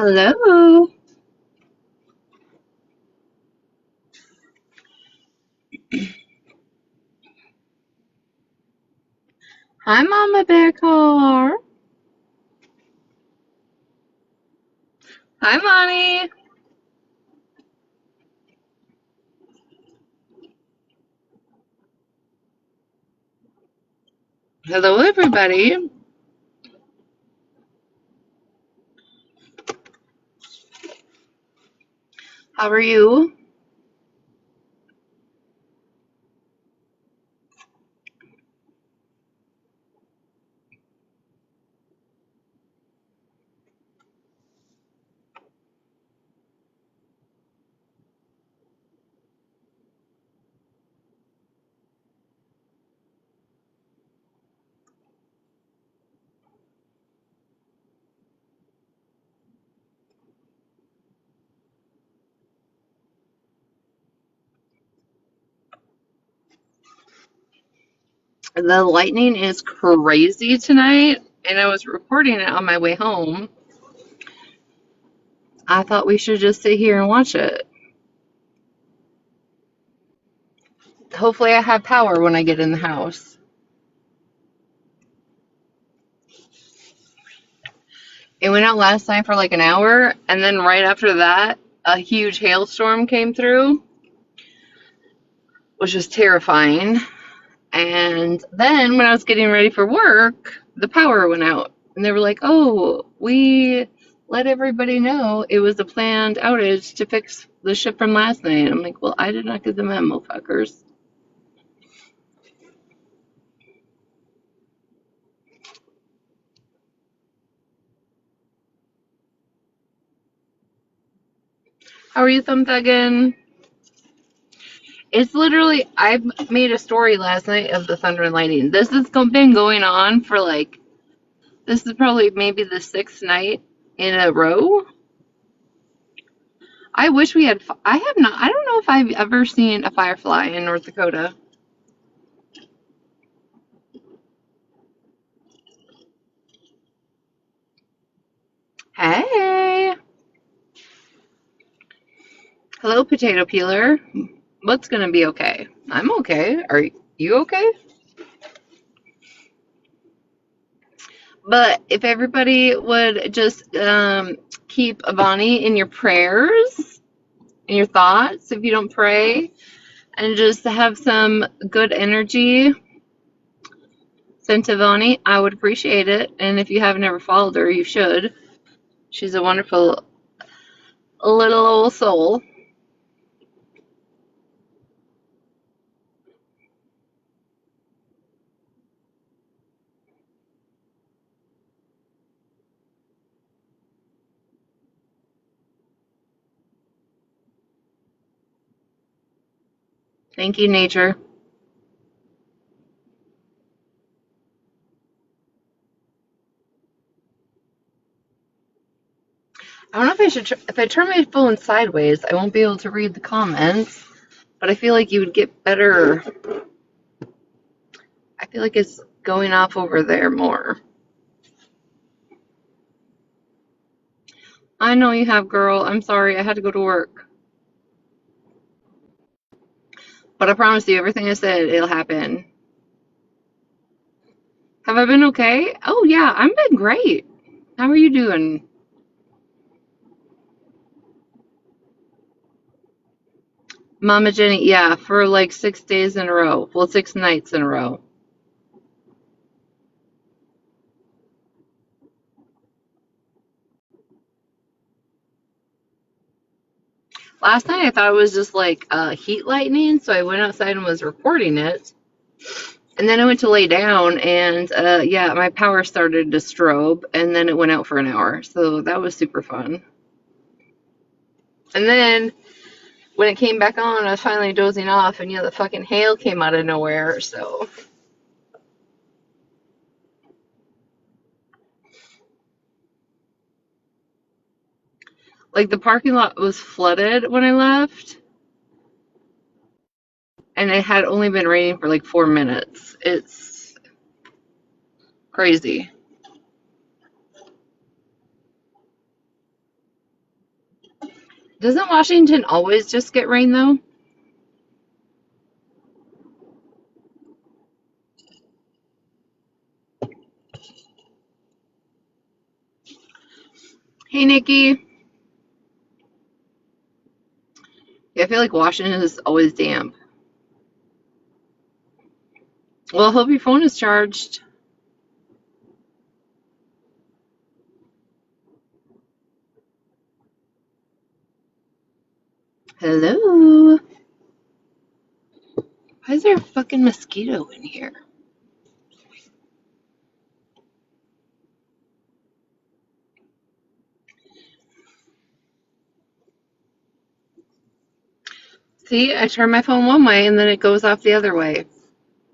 Hello. Hi, Mama Bear Car. Hi, Monty. Hello, everybody. How are you? The lightning is crazy tonight, and I was recording it on my way home. I thought we should just sit here and watch it. Hopefully, I have power when I get in the house. It went out last night for like an hour, and then right after that, a huge hailstorm came through, which was terrifying. And then when I was getting ready for work, the power went out. And they were like, oh, we let everybody know it was a planned outage to fix the ship from last night. I'm like, well, I did not get the memo, fuckers. How are you, Thumbtagging? It's literally, I made a story last night of the thunder and lightning. This has been going on for like, this is probably maybe the sixth night in a row. I wish we had, I have not, I don't know if I've ever seen a firefly in North Dakota. Hey, hello, potato peeler. What's gonna be okay? I'm okay. Are you okay? But if everybody would just keep Avani in your prayers, in your thoughts, if you don't pray, and just have some good energy sent to Avani, I would appreciate it. And if you have never followed her, you should. She's a wonderful little old soul. Thank you, nature. I don't know if I should. If I turn my phone sideways, I won't be able to read the comments. But I feel like you would get better. I feel like it's going off over there more. I know you have, girl. I'm sorry. I had to go to work. But I promise you, everything I said, it'll happen. Have I been okay? Oh, yeah. I've been great. How are you doing? Mama Jenny, yeah, for like 6 days in a row. Well, 6 nights in a row. Last night I thought it was just like heat lightning, so I went outside and was recording it. And then I went to lay down, and yeah, my power started to strobe, and then it went out for an hour. So that was super fun. And then when it came back on, I was finally dozing off, and yeah, the fucking hail came out of nowhere. So, like, the parking lot was flooded when I left, and it had only been raining for like 4 minutes. It's crazy. Doesn't Washington always just get rain though? Hey, Nikki. Yeah, I feel like Washington is always damp. Well, I hope your phone is charged. Hello. Why is there a fucking mosquito in here? See, I turn my phone one way and then it goes off the other way.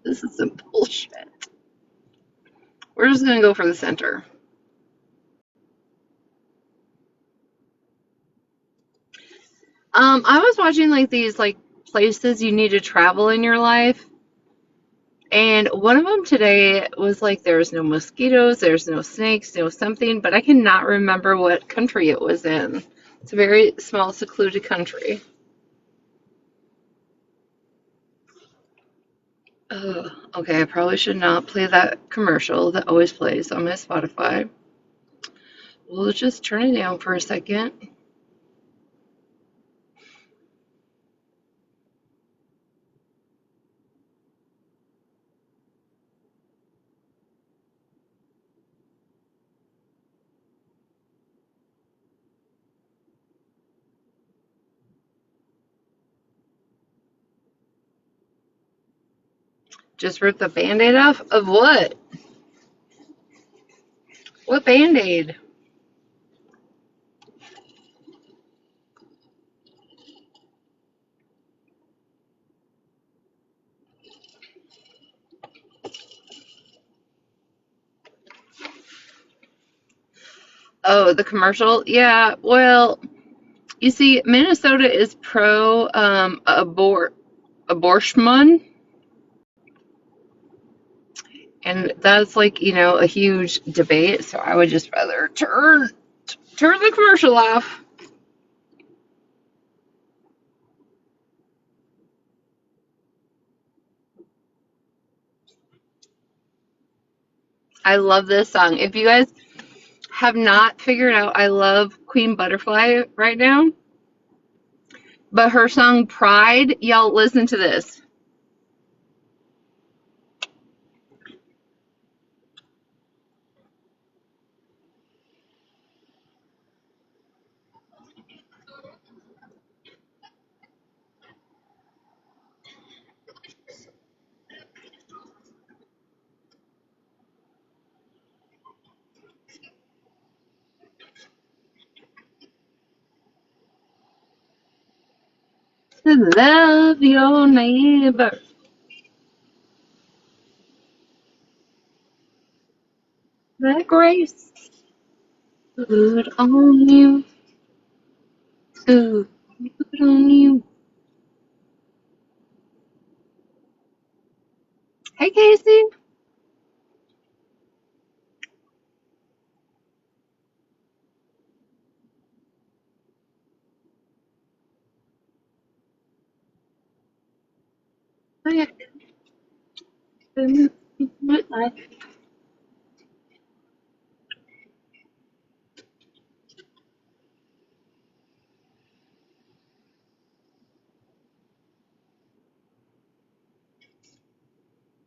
This is some bullshit. We're just gonna go for the center. I was watching like these like places you need to travel in your life, and one of them today was like there's no mosquitoes, there's no snakes, no something, but I cannot remember what country it was in. It's a very small, secluded country. Oh, okay, I probably should not play that commercial that always plays on my Spotify. We'll just turn it down for a second. Just rip the band-aid off of what? What band-aid? Oh, the commercial? Yeah, well, you see, Minnesota is pro abortion, and that's like, a huge debate, so I would just rather turn the commercial off. I love this song. If you guys have not figured out, I love Queen Butterfly right now, but her song Pride, y'all listen to this. Love your neighbor. That grace good on you. Good on you. Hey, Casey.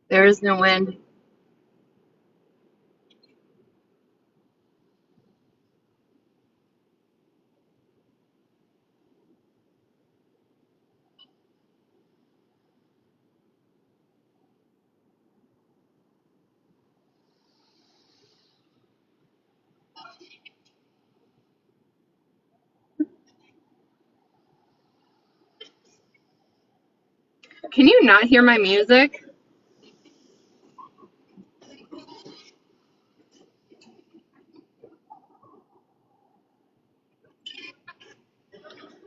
There is no wind. Can you not hear my music?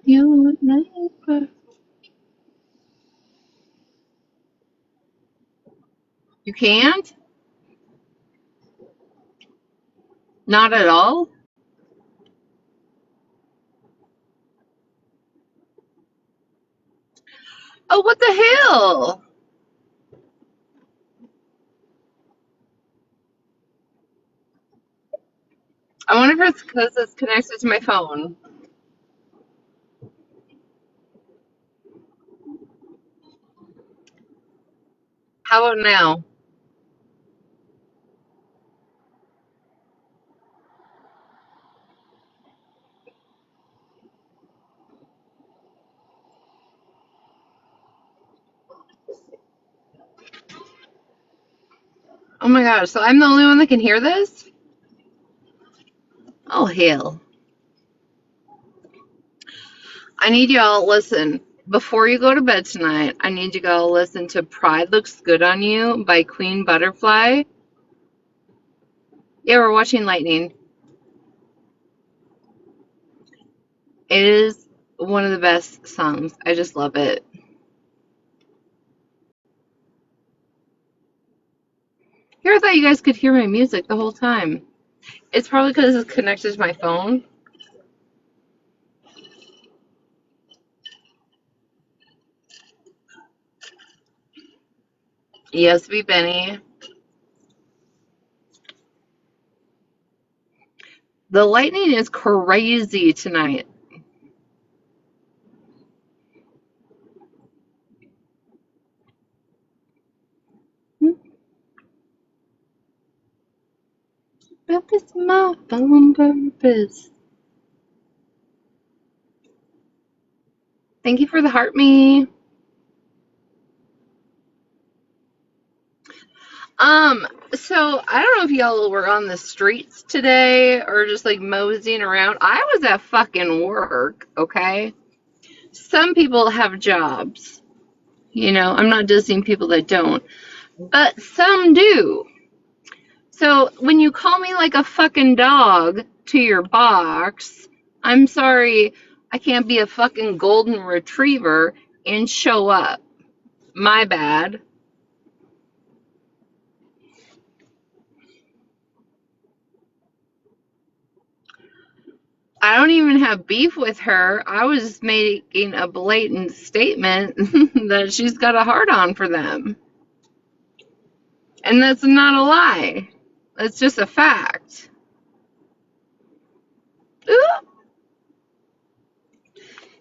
You never. You can't? Not at all? Oh, what the hell? I wonder if it's because it's connected to my phone. How about now? Oh my gosh, so I'm the only one that can hear this? Oh, hell. I need y'all, listen, before you go to bed tonight, I need you all to listen to Pride Looks Good on You by Queen Butterfly. Yeah, we're watching Lightning. It is one of the best songs. I just love it. Here, I thought you guys could hear my music the whole time. It's probably because it's connected to my phone. Yes, be Benny. The lightning is crazy tonight. Purpose, my phone purpose. Thank you for the heart me. So I don't know if y'all were on the streets today or just like moseying around. I was at fucking work, okay? Some people have jobs. I'm not dissing people that don't, but some do. So when you call me like a fucking dog to your box, I'm sorry, I can't be a fucking golden retriever and show up. My bad. I don't even have beef with her. I was making a blatant statement that she's got a hard on for them. And that's not a lie. That's just a fact. Ooh,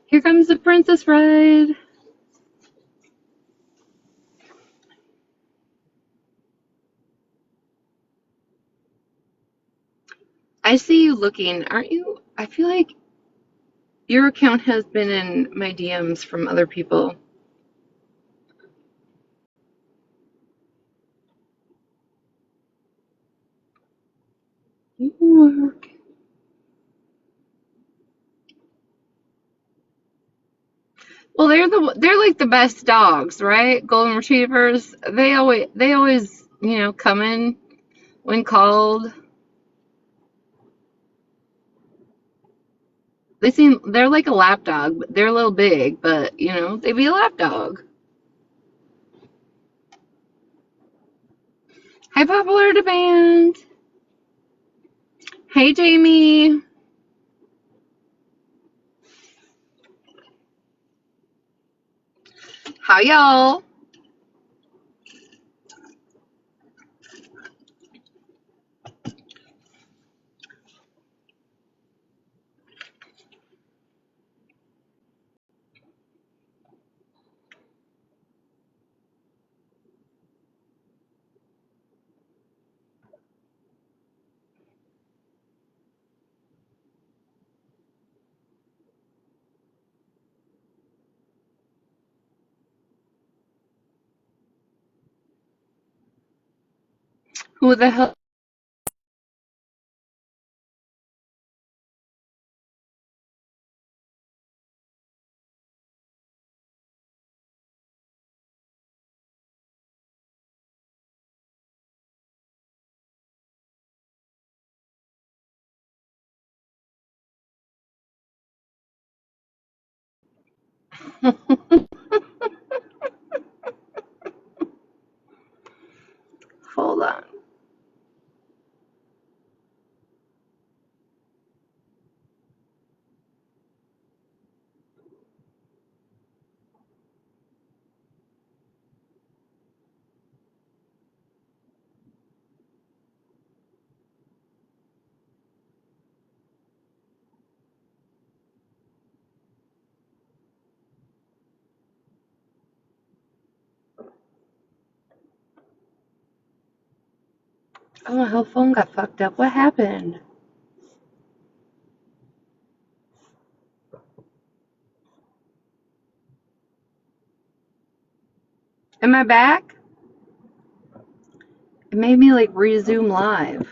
here comes the Princess Bride. I see you looking, aren't you? I feel like your account has been in my DMs from other people. Well, they're like the best dogs, right? Golden retrievers. They always come in when called. They're like a lap dog, but they're a little big, but they be a lap dog. Hi, popular demand. Hey, Jamie. How y'all? Who the hell? Hold on. Oh, my whole phone got fucked up. What happened? Am I back? It made me like resume live.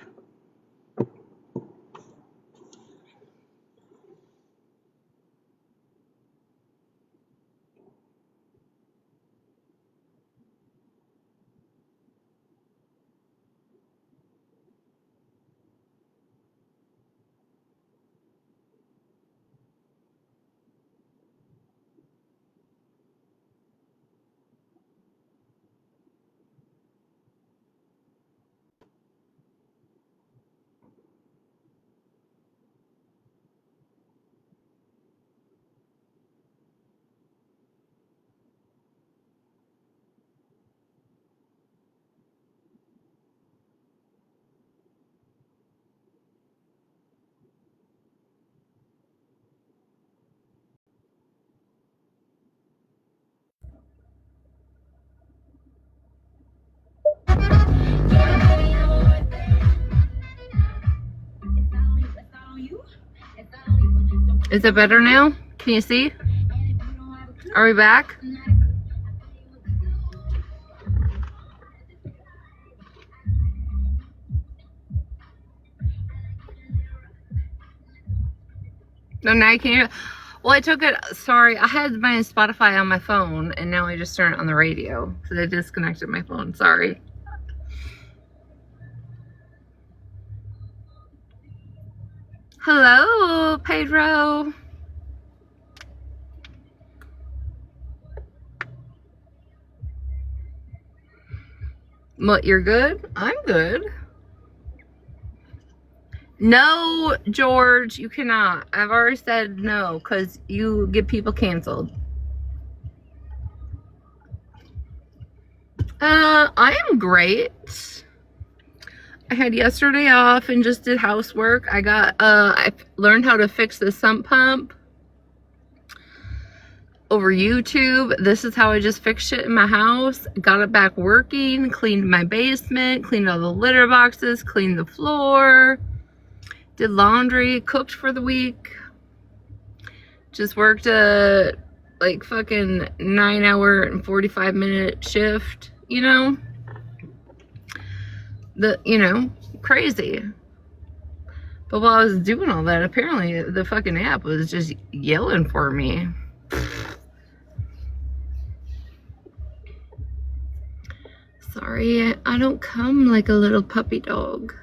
Is it better now? Can you see? Are we back? No, now you can't hear. Well, I took it. Sorry, I had my Spotify on my phone, and now I just turned it on the radio. So they disconnected my phone. Sorry. Hello, Pedro. What, you're good? I'm good. No, George, you cannot. I've already said no because you get people canceled. I am great. I had yesterday off and just did housework. I learned how to fix the sump pump over YouTube. This is how I just fixed shit in my house. Got it back working, cleaned my basement, cleaned all the litter boxes, cleaned the floor, did laundry, cooked for the week. Just worked a like fucking 9-hour and 45-minute shift, crazy. But while I was doing all that, apparently the fucking app was just yelling for me. Sorry, I don't come like a little puppy dog.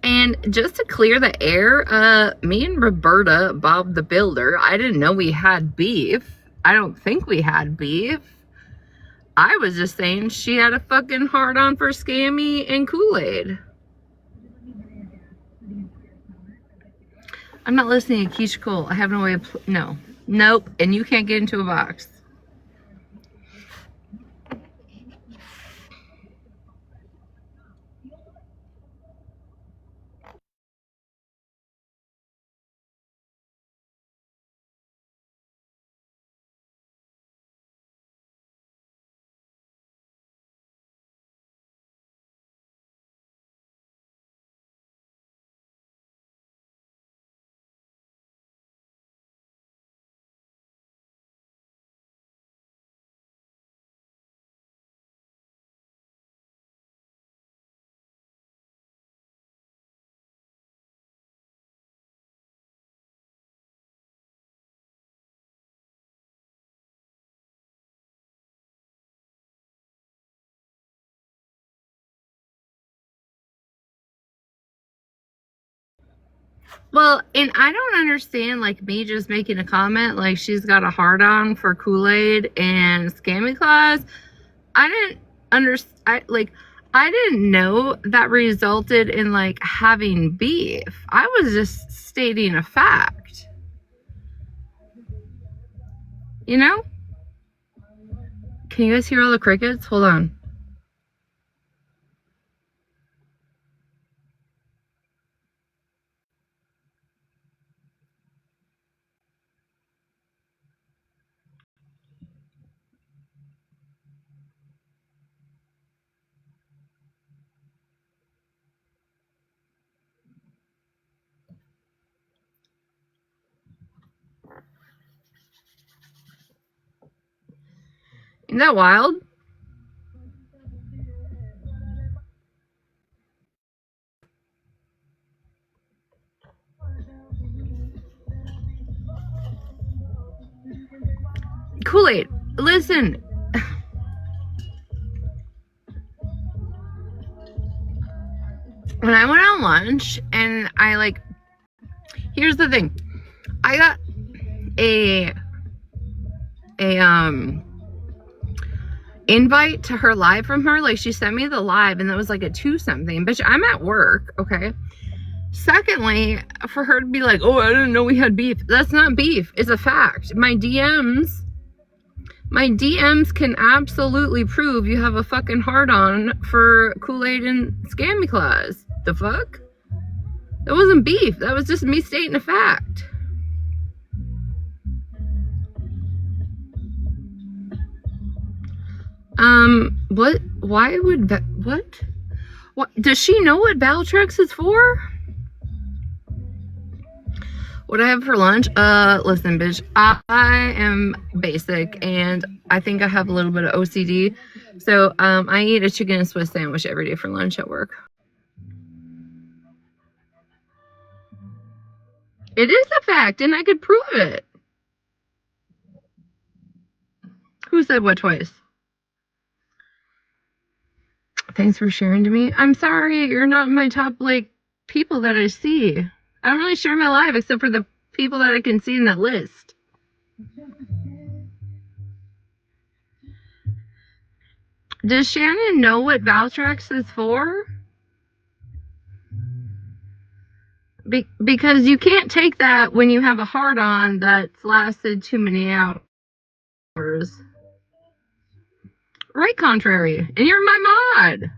And just to clear the air, me and Roberta, Bob the Builder, I didn't know we had beef. I don't think we had beef. I was just saying she had a fucking hard-on for Scammy and Kool-Aid. I'm not listening to Keisha Cole. I have no way of... No. Nope. And you can't get into a box. Well, and I don't understand, like, me just making a comment, like, she's got a hard-on for Kool-Aid and Scammy Claus. I didn't understand, I didn't know that resulted in, like, having beef. I was just stating a fact. You know? Can you guys hear all the crickets? Hold on. Isn't that wild? Kool-Aid, listen. When I went on lunch and here's the thing. I got a invite to her live from her. Like, she sent me the live and that was like at 2 something. Bitch, I'm at work, okay? Secondly, for her to be like, oh, I didn't know we had beef. That's not beef. It's a fact. My DMs can absolutely prove you have a fucking hard-on for Kool-Aid and Scammy Claus. The fuck? That wasn't beef. That was just me stating a fact. What? Why would what? What? Does she know what Valtrex is for? What I have for lunch? Listen, bitch, I am basic and I think I have a little bit of OCD. So, I eat a chicken and Swiss sandwich every day for lunch at work. It is a fact, and I could prove it. Who said what twice? Thanks for sharing to me. I'm sorry, you're not my top, people that I see. I don't really share my life except for the people that I can see in that list. Does Shannon know what Valtrex is for? Because you can't take that when you have a hard-on that's lasted too many hours. Right, contrary. And you're my mod.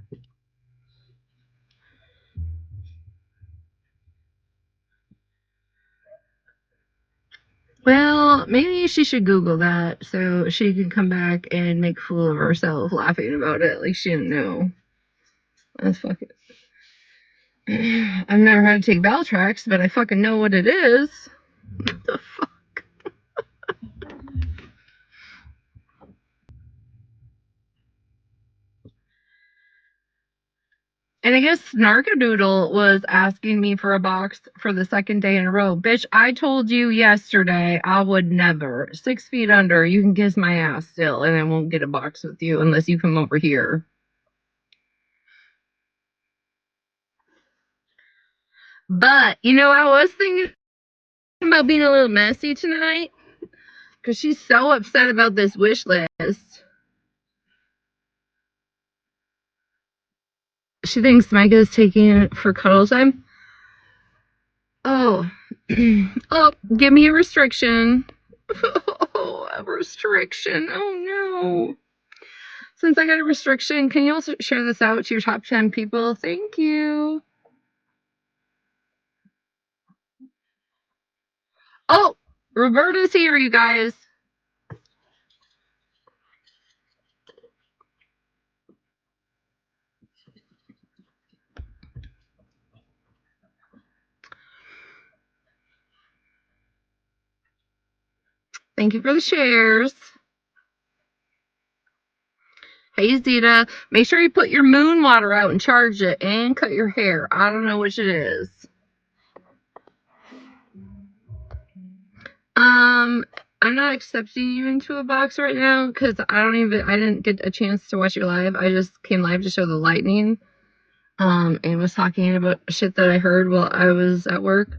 Well, maybe she should Google that so she can come back and make a fool of herself laughing about it like she didn't know. That's fucking... I've never had to take Valtrex, but I fucking know what it is. What the fuck? And I guess Snarkadoodle was asking me for a box for the second day in a row. Bitch, I told you yesterday I would never. 6 feet under, you can kiss my ass still, and I won't get a box with you unless you come over here. But, I was thinking about being a little messy tonight because she's so upset about this wish list. She thinks Micah's taking it for cuddle time. Oh. Oh, give me a restriction. Oh, a restriction. Oh, no. Since I got a restriction, can you also share this out to your top 10 people? Thank you. Oh, Roberta's here, you guys. Thank you for the shares. Hey, Zeta, make sure you put your moon water out and charge it and cut your hair. I don't know which it is. I'm not accepting you into a box right now because I didn't get a chance to watch your live. I just came live to show the lightning, and was talking about shit that I heard while I was at work.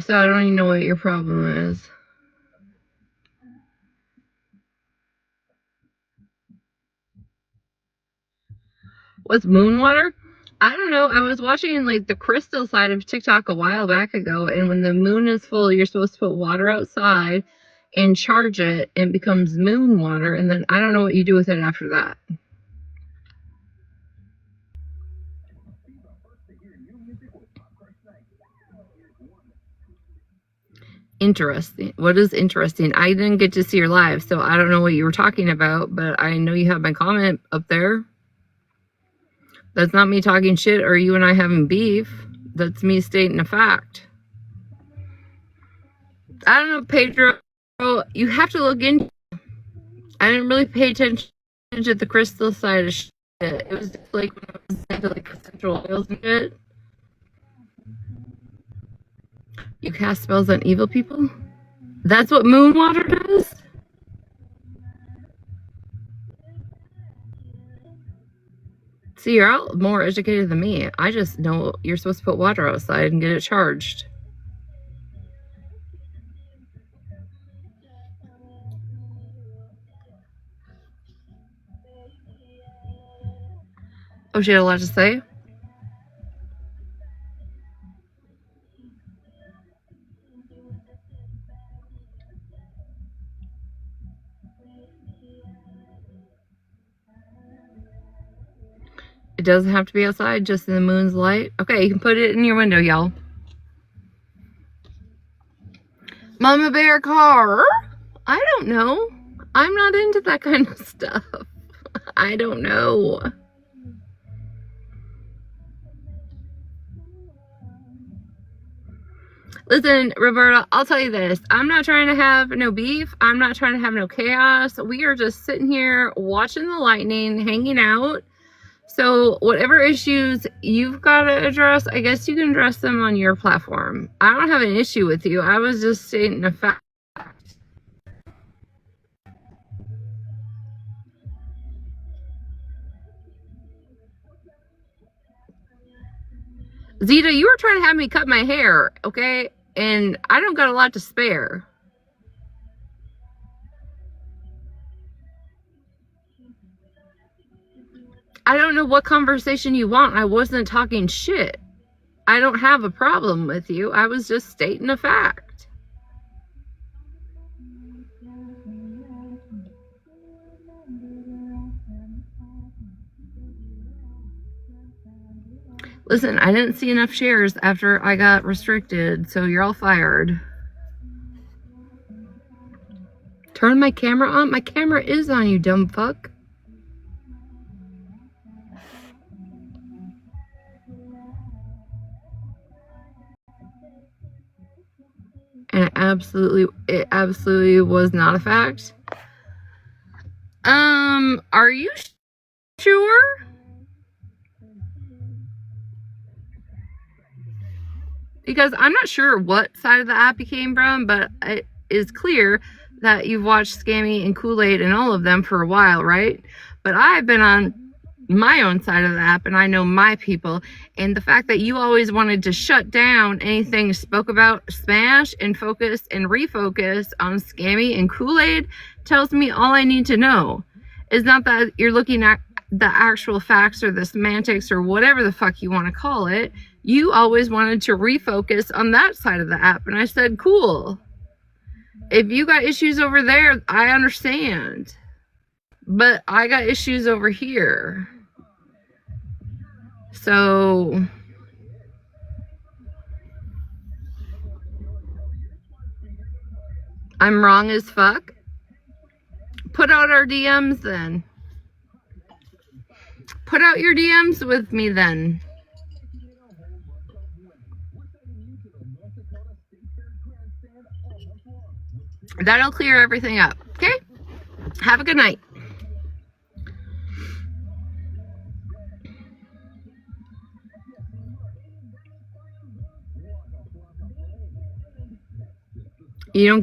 So I don't even know what your problem is. What's moon water? I don't know. I was watching the crystal side of TikTok a while back ago, and when the moon is full, you're supposed to put water outside and charge it, and it becomes moon water, and then I don't know what you do with it after that. Interesting. What is interesting? I didn't get to see your live, so I don't know what you were talking about, but I know you have my comment up there. That's not me talking shit or you and I having beef. That's me stating a fact. I don't know, Pedro. You have to look into. I didn't really pay attention to the crystal side of shit. It was just like when I was into like essential oils and shit. You cast spells on evil people? That's what moon water does? See, you're all more educated than me. I just know you're supposed to put water outside and get it charged. Oh, she had a lot to say? It doesn't have to be outside, just in the moon's light. Okay, you can put it in your window, y'all. Mama Bear car? I don't know. I'm not into that kind of stuff. I don't know. Listen, Roberta, I'll tell you this. I'm not trying to have no beef. I'm not trying to have no chaos. We are just sitting here watching the lightning, hanging out. So whatever issues you've got to address, I guess you can address them on your platform. I don't have an issue with you. I was just stating a fact. Zeta, you were trying to have me cut my hair, okay? And I don't got a lot to spare. I don't know what conversation you want. I wasn't talking shit. I don't have a problem with you. I was just stating a fact. Listen, I didn't see enough shares after I got restricted, so you're all fired. Turn my camera on? My camera is on, you dumb fuck. And it absolutely was not a fact. Are you sure? Because I'm not sure what side of the app you came from, but it is clear that you've watched Scammy and Kool-Aid and all of them for a while, right? But I've been on my own side of the app and I know my people, and the fact that you always wanted to shut down anything spoke about Smash and focus and refocus on Scammy and Kool-Aid tells me all I need to know. It's not that you're looking at the actual facts or the semantics or whatever the fuck you want to call it. You always wanted to refocus on that side of the app, and I said, cool. If you got issues over there, I understand. But I got issues over here. So I'm wrong as fuck. Put out our DMs then. Put out your DMs with me then. That'll clear everything up. Okay? Have a good night. You don't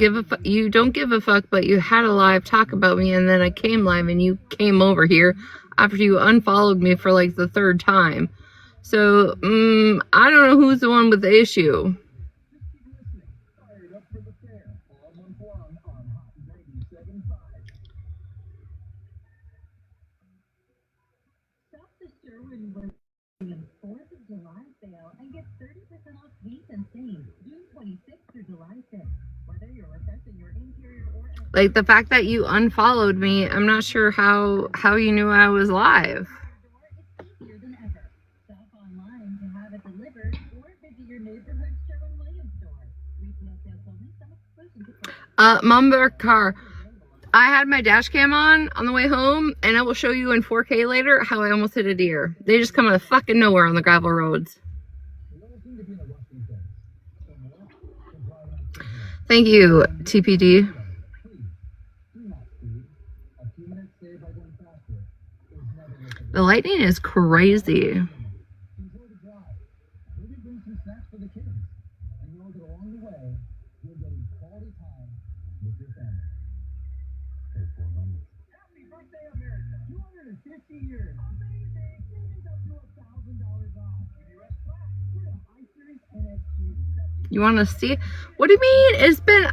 give a fuck, but you had a live talk about me, and then I came live and you came over here after you unfollowed me for like the third time. So, I don't know who's the one with the issue. Like the fact that you unfollowed me, I'm not sure how you knew I was live. Mamba car. I had my dash cam on the way home, and I will show you in 4K later how I almost hit a deer. They just come out of fucking nowhere on the gravel roads. Thank you, TPD. The lightning is crazy. You want to see? What do you mean? It's been,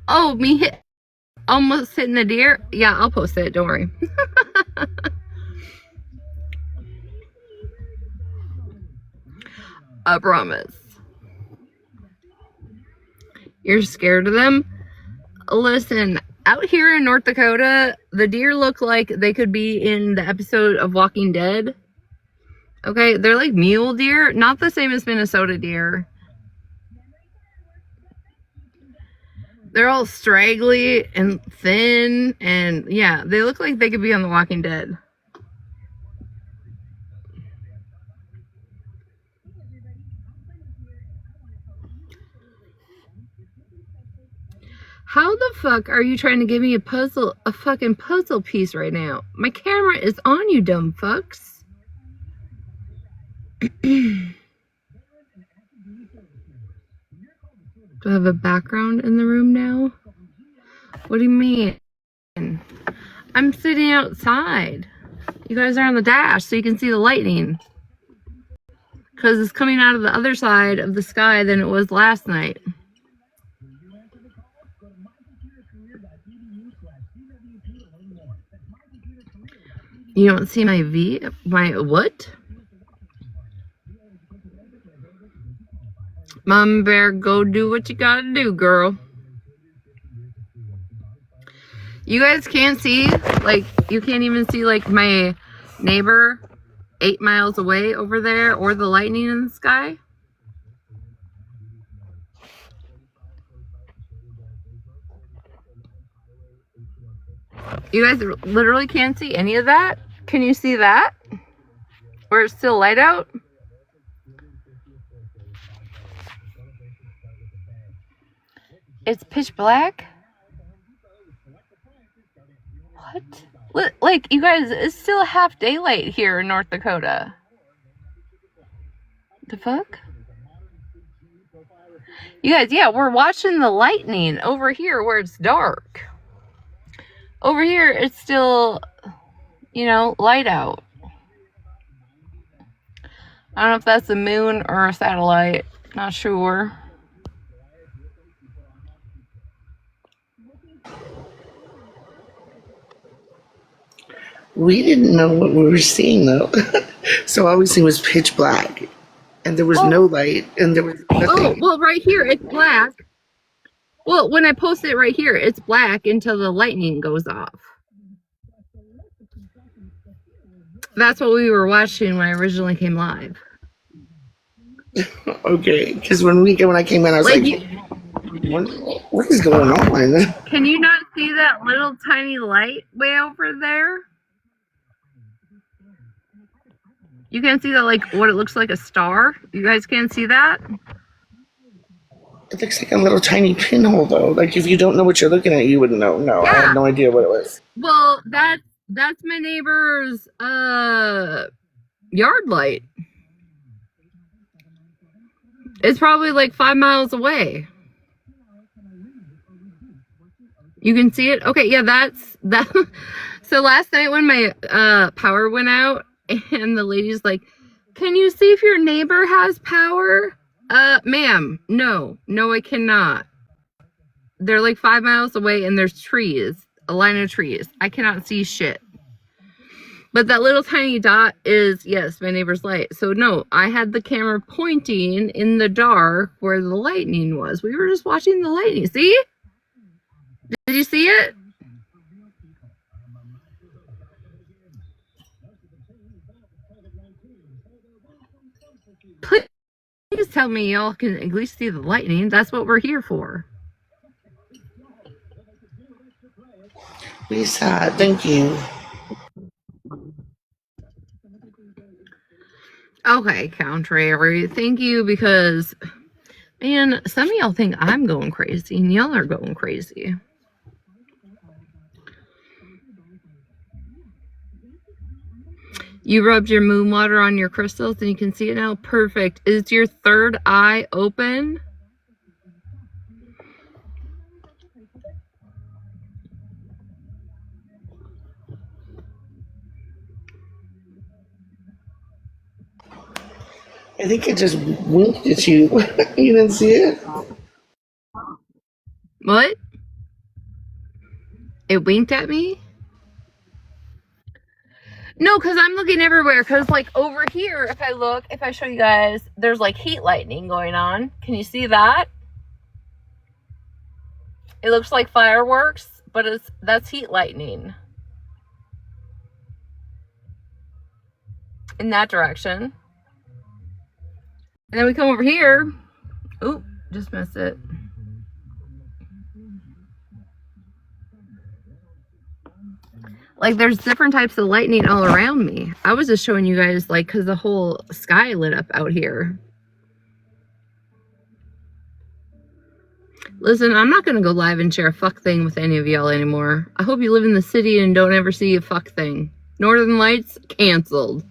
oh, me almost hitting the deer. Yeah, I'll post it. Don't worry. I promise. You're scared of them? Listen, out here in North Dakota, the deer look like they could be in the episode of Walking Dead. Okay, they're like mule deer, not the same as Minnesota deer. They're all straggly and thin, and yeah, they look like they could be on The Walking Dead. How the fuck are you trying to give me a fucking puzzle piece right now? My camera is on, you dumb fucks. Do I have a background in the room now? What do you mean? I'm sitting outside. You guys are on the dash so you can see the lightning. Because it's coming out of the other side of the sky than it was last night. You don't see my my what? Mom bear, go do what you gotta do, girl. You guys can't see, like, you can't even see, like, my neighbor 8 miles away over there or the lightning in the sky. You guys literally can't see any of that? Can you see that? Where it's still light out? It's pitch black? What? Like, you guys, it's still half daylight here in North Dakota. The fuck? You guys, yeah, we're watching the lightning over here where it's dark. Over here, it's still, you know, light out. I don't know if that's a moon or a satellite. Not sure. We didn't know what we were seeing, though. So all we seen was pitch black. And there was no light. And there was nothing. Oh, well, right here, it's black. Well, when I post it right here, it's black until the lightning goes off. That's what we were watching when I originally came live. Okay, because when I came in, I was what is going on? Can you not see that little tiny light way over there? You can't see that, like, what it looks like a star? You guys can't see that? It looks like a little tiny pinhole, though. Like, if you don't know what you're looking at, you wouldn't know. No, yeah. I had no idea what it was. Well, that's my neighbor's yard light. It's probably like 5 miles away. You can see it? Okay, yeah, that's that. So last night when my power went out and the lady's like, "Can you see if your neighbor has power?" Ma'am, no, I cannot. They're like 5 miles away and there's trees, a line of trees. I cannot see shit. But that little tiny dot is, yes, my neighbor's light. So no, I had the camera pointing in the dark where the lightning was. We were just watching the lightning. See? Did you see it? Please tell me y'all can at least see the lightning. That's what we're here for. We saw it. Thank you. Okay, contrary. Thank you, because, man, some of y'all think I'm going crazy, and y'all are going crazy. You rubbed your moon water on your crystals and you can see it now? Perfect. Is your third eye open? I think it just winked at you. You didn't see it? What? It winked at me? No, because I'm looking everywhere. Because, like, over here, if I show you guys, there's, like, heat lightning going on. Can you see that? It looks like fireworks, but that's heat lightning. In that direction. And then we come over here. Oop, just missed it. Like, there's different types of lightning all around me. I was just showing you guys, like, because the whole sky lit up out here. Listen, I'm not going to go live and share a fuck thing with any of y'all anymore. I hope you live in the city and don't ever see a fuck thing. Northern Lights, canceled.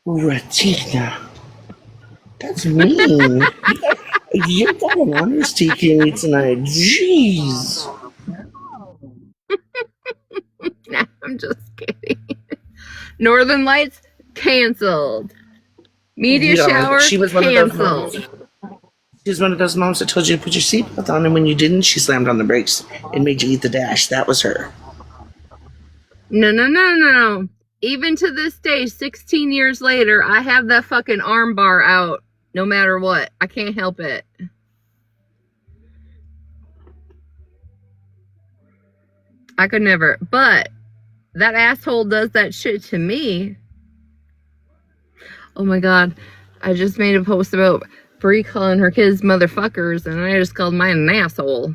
Retina. That's mean. You got an honesty me tonight. Jeez. Nah, I'm just kidding. Northern Lights, canceled. Media shower, she was canceled. She was one of those moms that told you to put your seatbelt on, and when you didn't, she slammed on the brakes and made you eat the dash. That was her. No. Even to this day, 16 years later, I have that fucking arm bar out no matter what. I can't help it. I could never. But that asshole does that shit to me. Oh my God. I just made a post about Brie calling her kids motherfuckers, and I just called mine an asshole.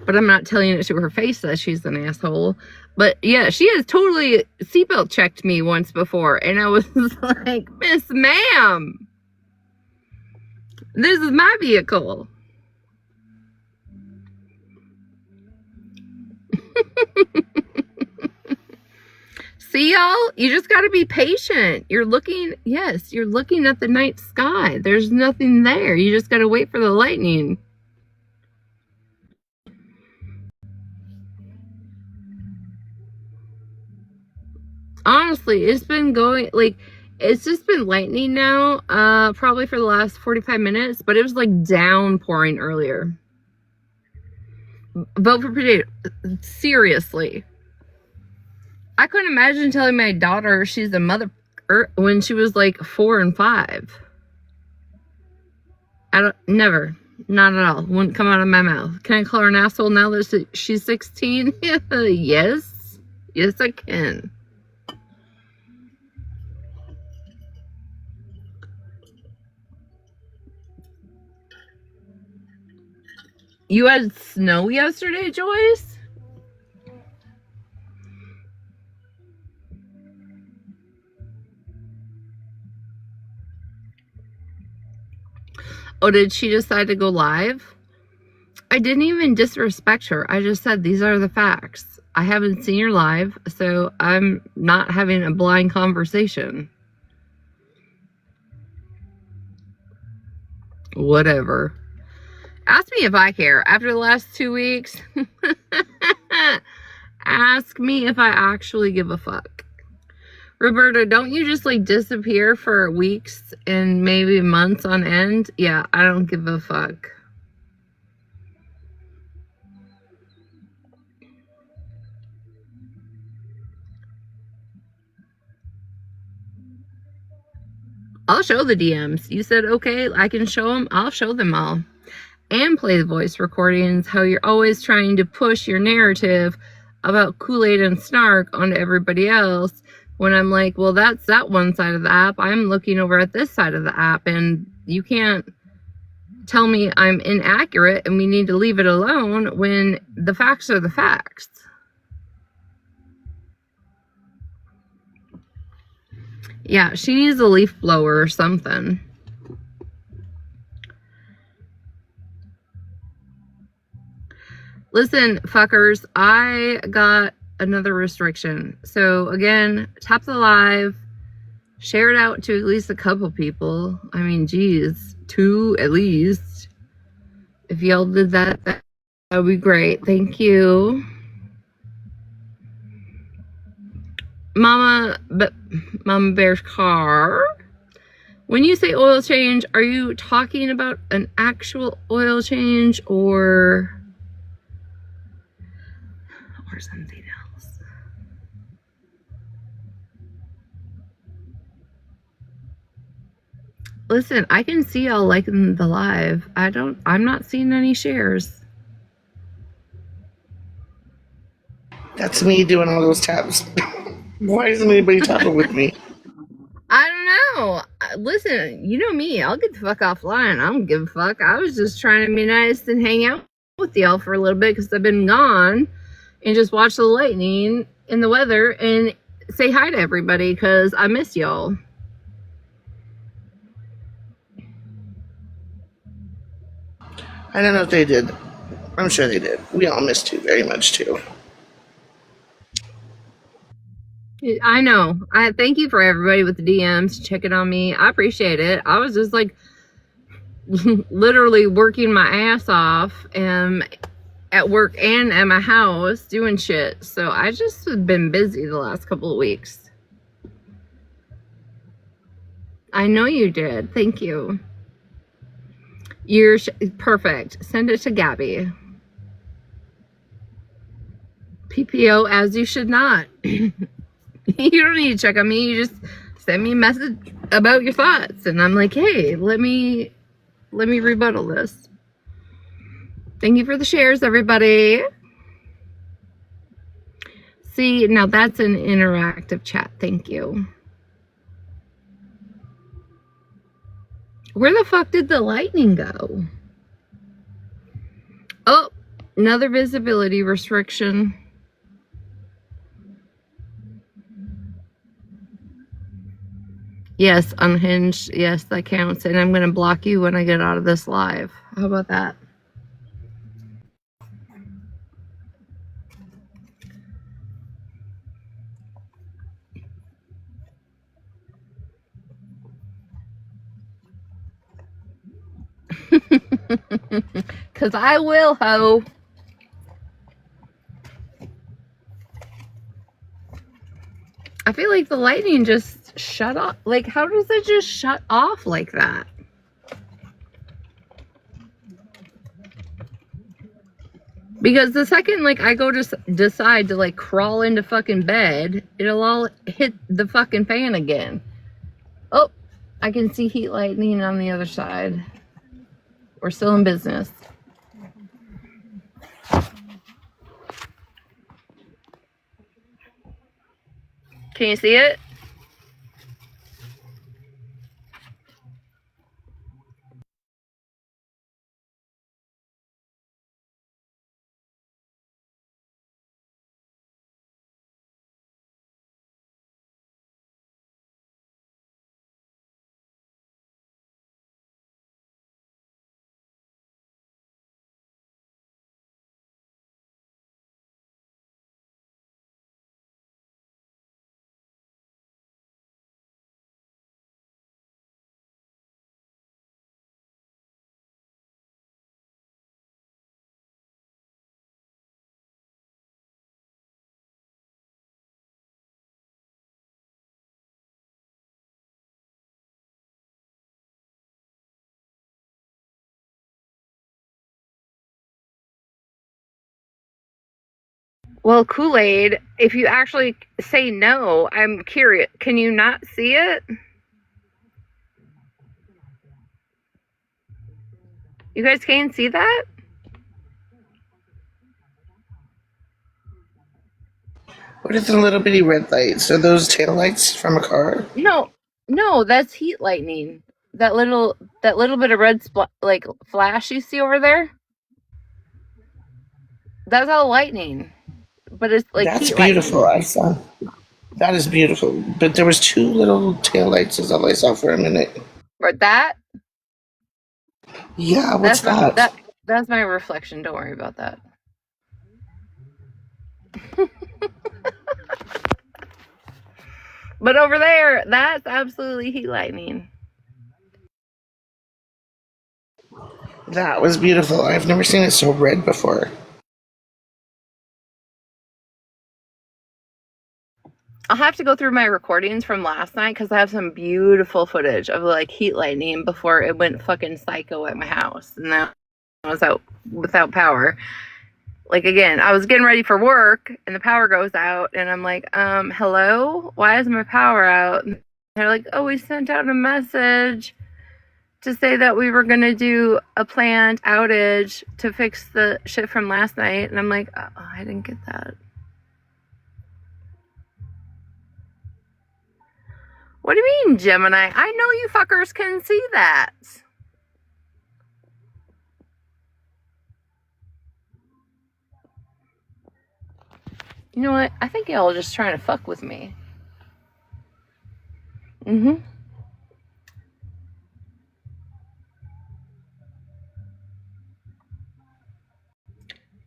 But I'm not telling it to her face that she's an asshole. But yeah, she has totally seatbelt checked me once before. And I was like, Miss Ma'am, this is my vehicle. See, y'all? You just got to be patient. You're looking at the night sky. There's nothing there. You just got to wait for the lightning. Honestly, it's been going, like, it's just been lightning now, probably for the last 45 minutes, but it was, like, downpouring earlier. Vote for potato. Seriously. I couldn't imagine telling my daughter she's a mother when she was, like, 4 and 5. Never. Not at all. Wouldn't come out of my mouth. Can I call her an asshole now that she's 16? Yes. Yes, I can. You had snow yesterday, Joyce? Oh, did she decide to go live? I didn't even disrespect her. I just said, these are the facts. I haven't seen her live, so I'm not having a blind conversation. Whatever. Ask me if I care. After the last 2 weeks, ask me if I actually give a fuck. Roberta, don't you just, like, disappear for weeks and maybe months on end? Yeah, I don't give a fuck. I'll show the DMs. You said, okay, I can show them. I'll show them all. And play the voice recordings, how you're always trying to push your narrative about Kool-Aid and snark onto everybody else, when I'm like, well, that's that one side of the app. I'm looking over at this side of the app, and you can't tell me I'm inaccurate and we need to leave it alone when the facts are the facts. Yeah, she needs a leaf blower or something. Listen, fuckers, I got another restriction. So again, tap the live, share it out to at least a couple people. I mean, geez, 2 at least. If y'all did that, that would be great. Thank you. Mama Bear's car. When you say oil change, are you talking about an actual oil change or something else? Listen, I can see y'all liking the live. I'm not seeing any shares. That's me doing all those taps. Why isn't anybody tapping with me? I don't know. Listen, you know me. I'll get the fuck offline. I don't give a fuck. I was just trying to be nice and hang out with y'all for a little bit because I've been gone and just watch the lightning and the weather and say hi to everybody because I miss y'all. I don't know if they did. I'm sure they did. We all missed you very much too. I know. I thank you for everybody with the DMs checking on me. I appreciate it. I was just like literally working my ass off at work and at my house doing shit. So I just have been busy the last couple of weeks. I know you did. Thank you. You're perfect. Send it to Gabby. PPO as you should not. You don't need to check on me. You just send me a message about your thoughts. And I'm like, hey, let me rebuttal this. Thank you for the shares, everybody. See, now that's an interactive chat. Thank you. Where the fuck did the lightning go? Oh, another visibility restriction. Yes, unhinged. Yes, that counts. And I'm going to block you when I get out of this live. How about that? Because I will, ho. I feel like the lightning just shut off. Like, how does it just shut off like that? Because the second, like, I go to decide to, like, crawl into fucking bed, it'll all hit the fucking fan again. Oh, I can see heat lightning on the other side. We're still in business. Can you see it? Well, Kool-Aid, if you actually say no, I'm curious. Can you not see it? You guys can't see that? What are the little bitty red lights? Are those tail lights from a car? No, that's heat lightning. That little bit of red like flash you see over there. That's all lightning, but it's like That's heat beautiful. lightning. I saw. That is beautiful. But there was two little tail lights is all I saw for a minute. Or that. Yeah, what's that? That's my reflection. Don't worry about that. But over there, that's absolutely heat lightning. That was beautiful. I've never seen it so red before. I'll have to go through my recordings from last night because I have some beautiful footage of like heat lightning before it went fucking psycho at my house. And that I was out without power. Like, again, I was getting ready for work and the power goes out and I'm like, hello? Why is my power out? And they're like, oh, we sent out a message to say that we were going to do a planned outage to fix the shit from last night. And I'm like, oh, I didn't get that. What do you mean, Gemini? I know you fuckers can see that. You know what? I think y'all are just trying to fuck with me.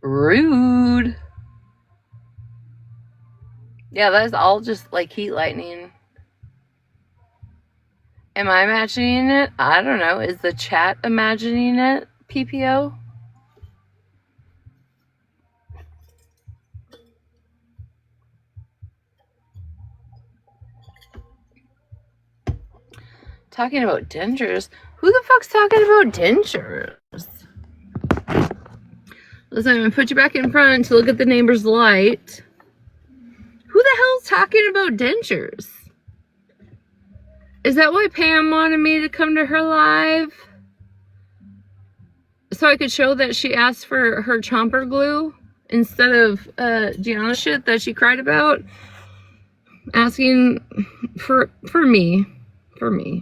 Rude. Yeah, that's all just like heat lightning. Am I imagining it? I don't know. Is the chat imagining it? PPO? Talking about dentures? Who the fuck's talking about dentures? Listen, I'm gonna put you back in front to look at the neighbor's light. Who the hell's talking about dentures? Is that why Pam wanted me to come to her live? So I could show that she asked for her chomper glue instead of Gianna shit that she cried about? Asking for me. For me.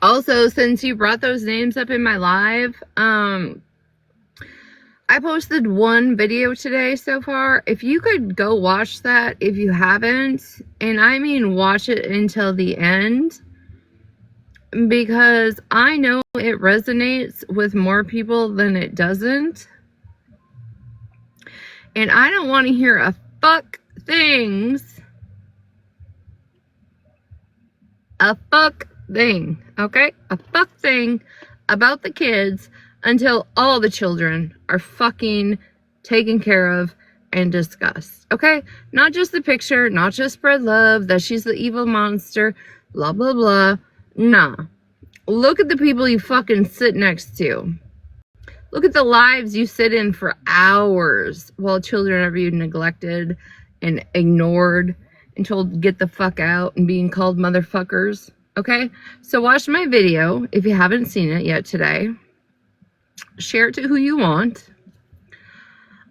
Also, since you brought those names up in my live, I posted one video today so far. If you could go watch that if you haven't, and I mean watch it until the end, because I know it resonates with more people than it doesn't. And I don't want to hear a fuck things. A fuck thing, okay? A fuck thing about the kids until all the children are fucking taken care of and discussed, okay? Not just the picture, not just spread love, that she's the evil monster, blah, blah, blah. Nah. Look at the people you fucking sit next to. Look at the lives you sit in for hours while children are being neglected and ignored and told to get the fuck out and being called motherfuckers. Okay? So watch my video if you haven't seen it yet today. Share it to who you want.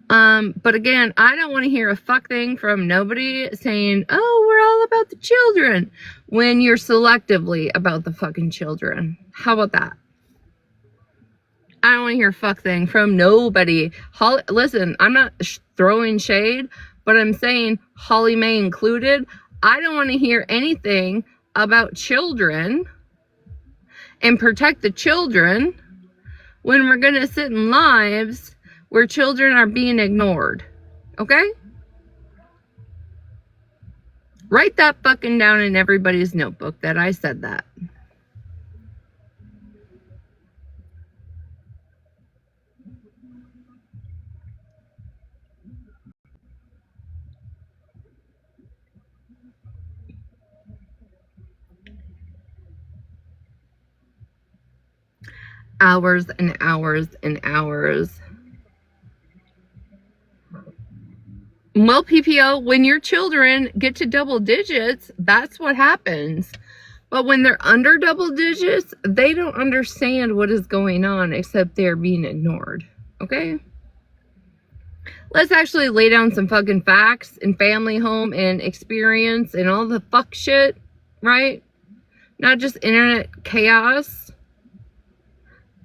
But again, I don't want to hear a fuck thing from nobody saying, oh, we're all about the children, when you're selectively about the fucking children. How about that? I don't want to hear a fuck thing from nobody. Listen, I'm not throwing shade, but I'm saying, Holly Mae included, I don't want to hear anything about children and protect the children when we're going to sit in lives where children are being ignored. Okay? Write that fucking down in everybody's notebook that I said that. Hours and hours and hours. Well, PPO, when your children get to double digits, that's what happens. But when they're under double digits, they don't understand what is going on except they're being ignored. Okay? Let's actually lay down some fucking facts and family home and experience and all the fuck shit, right? Not just internet chaos.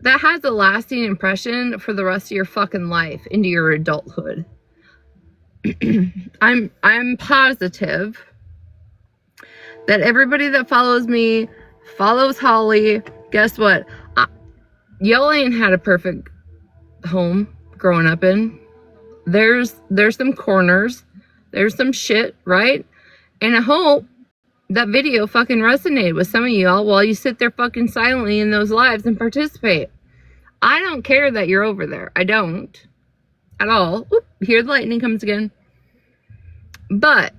That has a lasting impression for the rest of your fucking life into your adulthood. I'm positive that everybody that follows me follows Holly. Guess what? Y'all ain't had a perfect home growing up in. There's some corners. There's some shit, right? And I hope that video fucking resonated with some of y'all while you sit there fucking silently in those lives and participate. I don't care that you're over there. I don't. At all. Oop, here the lightning comes again. But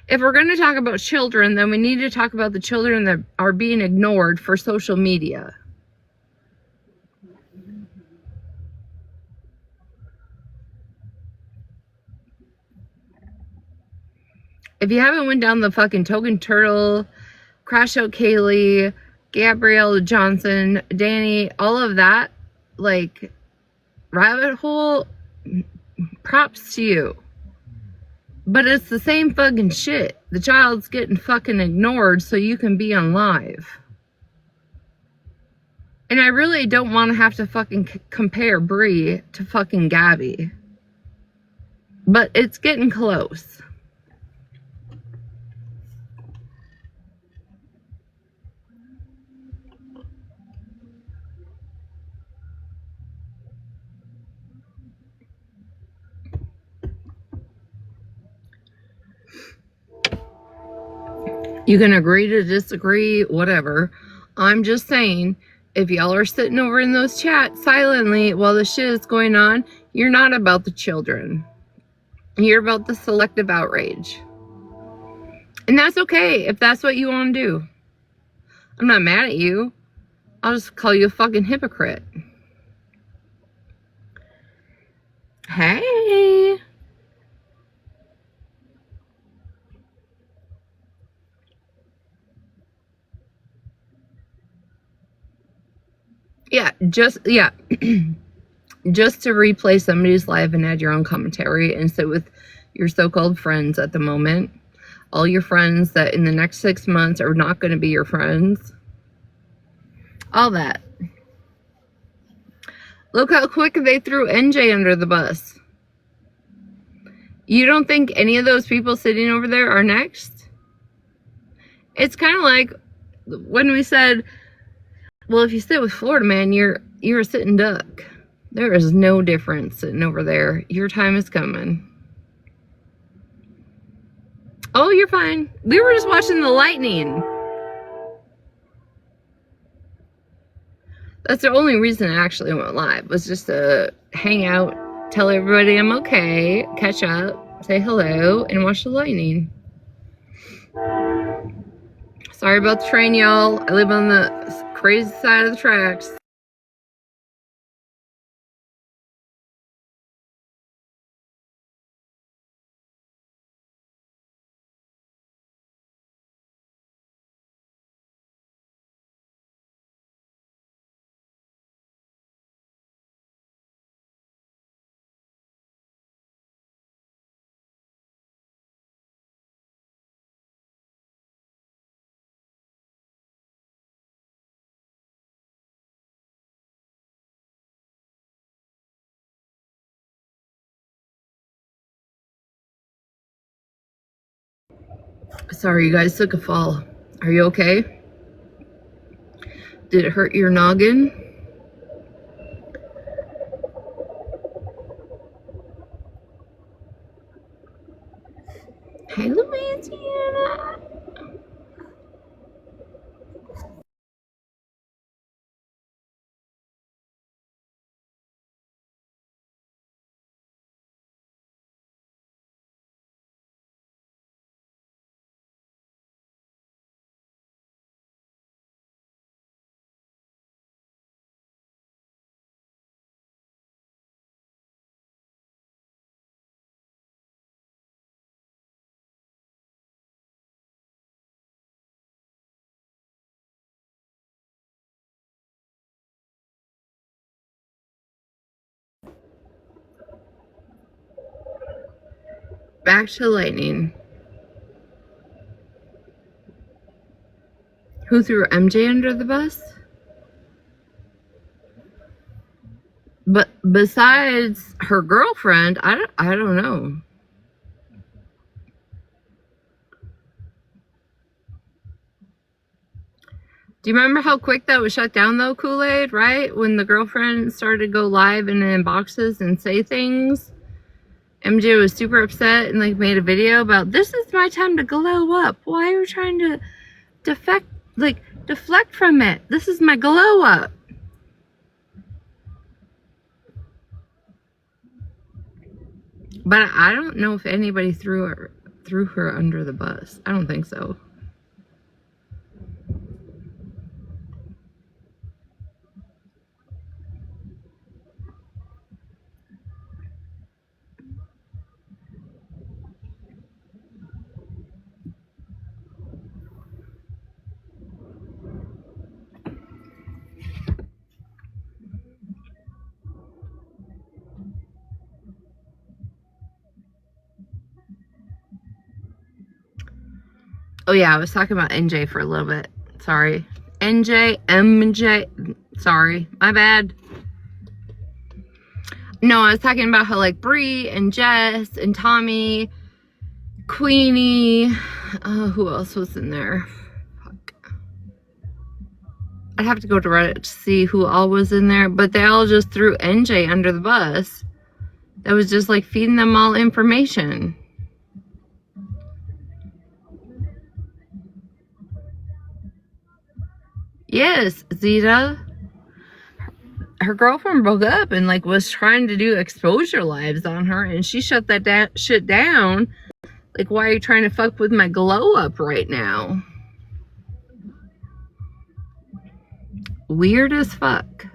if we're going to talk about children, then we need to talk about the children that are being ignored for social media. If you haven't went down the fucking Token Turtle, Crash Out Kaylee, Gabrielle Johnson, Danny, all of that, like, rabbit hole, props to you. But it's the same fucking shit. The child's getting fucking ignored so you can be on live. And I really don't want to have to fucking compare Brie to fucking Gabby. But it's getting close. You can agree to disagree, whatever. I'm just saying, if y'all are sitting over in those chats silently while the shit is going on, you're not about the children. You're about the selective outrage. And that's okay if that's what you want to do. I'm not mad at you. I'll just call you a fucking hypocrite. Hey. Yeah, just to replay somebody's life and add your own commentary and sit with your so-called friends at the moment. All your friends that in the next 6 months are not going to be your friends. All that. Look how quick they threw NJ under the bus. You don't think any of those people sitting over there are next? It's kind of like when we said, well, if you sit with Florida man, you're a sitting duck. There is no difference sitting over there. Your time is coming. Oh, you're fine. We were just watching the lightning. That's the only reason I actually went live, was just to hang out, tell everybody I'm okay, catch up, say hello, and watch the lightning. Sorry about the train, y'all. I live on the crazy side of the tracks. Sorry, you guys took a fall. Are you okay? Did it hurt your noggin? Hey, Louisiana. Back to lightning. Who threw MJ under the bus? But besides her girlfriend, I don't know. Do you remember how quick that was shut down though, Kool-Aid, right? When the girlfriend started to go live and in boxes and say things. MJ was super upset and like made a video about, this is my time to glow up. Why are you trying to deflect from it? This is my glow up. But I don't know if anybody threw her under the bus. I don't think so. Oh yeah, I was talking about NJ for a little bit. Sorry. NJ, MJ. Sorry, my bad. No, I was talking about how like Bree and Jess and Tommy, Queenie, who else was in there? Fuck. I'd have to go to Reddit to see who all was in there, but they all just threw NJ under the bus. That was just like feeding them all information. Yes, Zeta. Her girlfriend broke up and like was trying to do exposure lives on her, and she shut that shit down. Like, why are you trying to fuck with my glow up right now? Weird as fuck.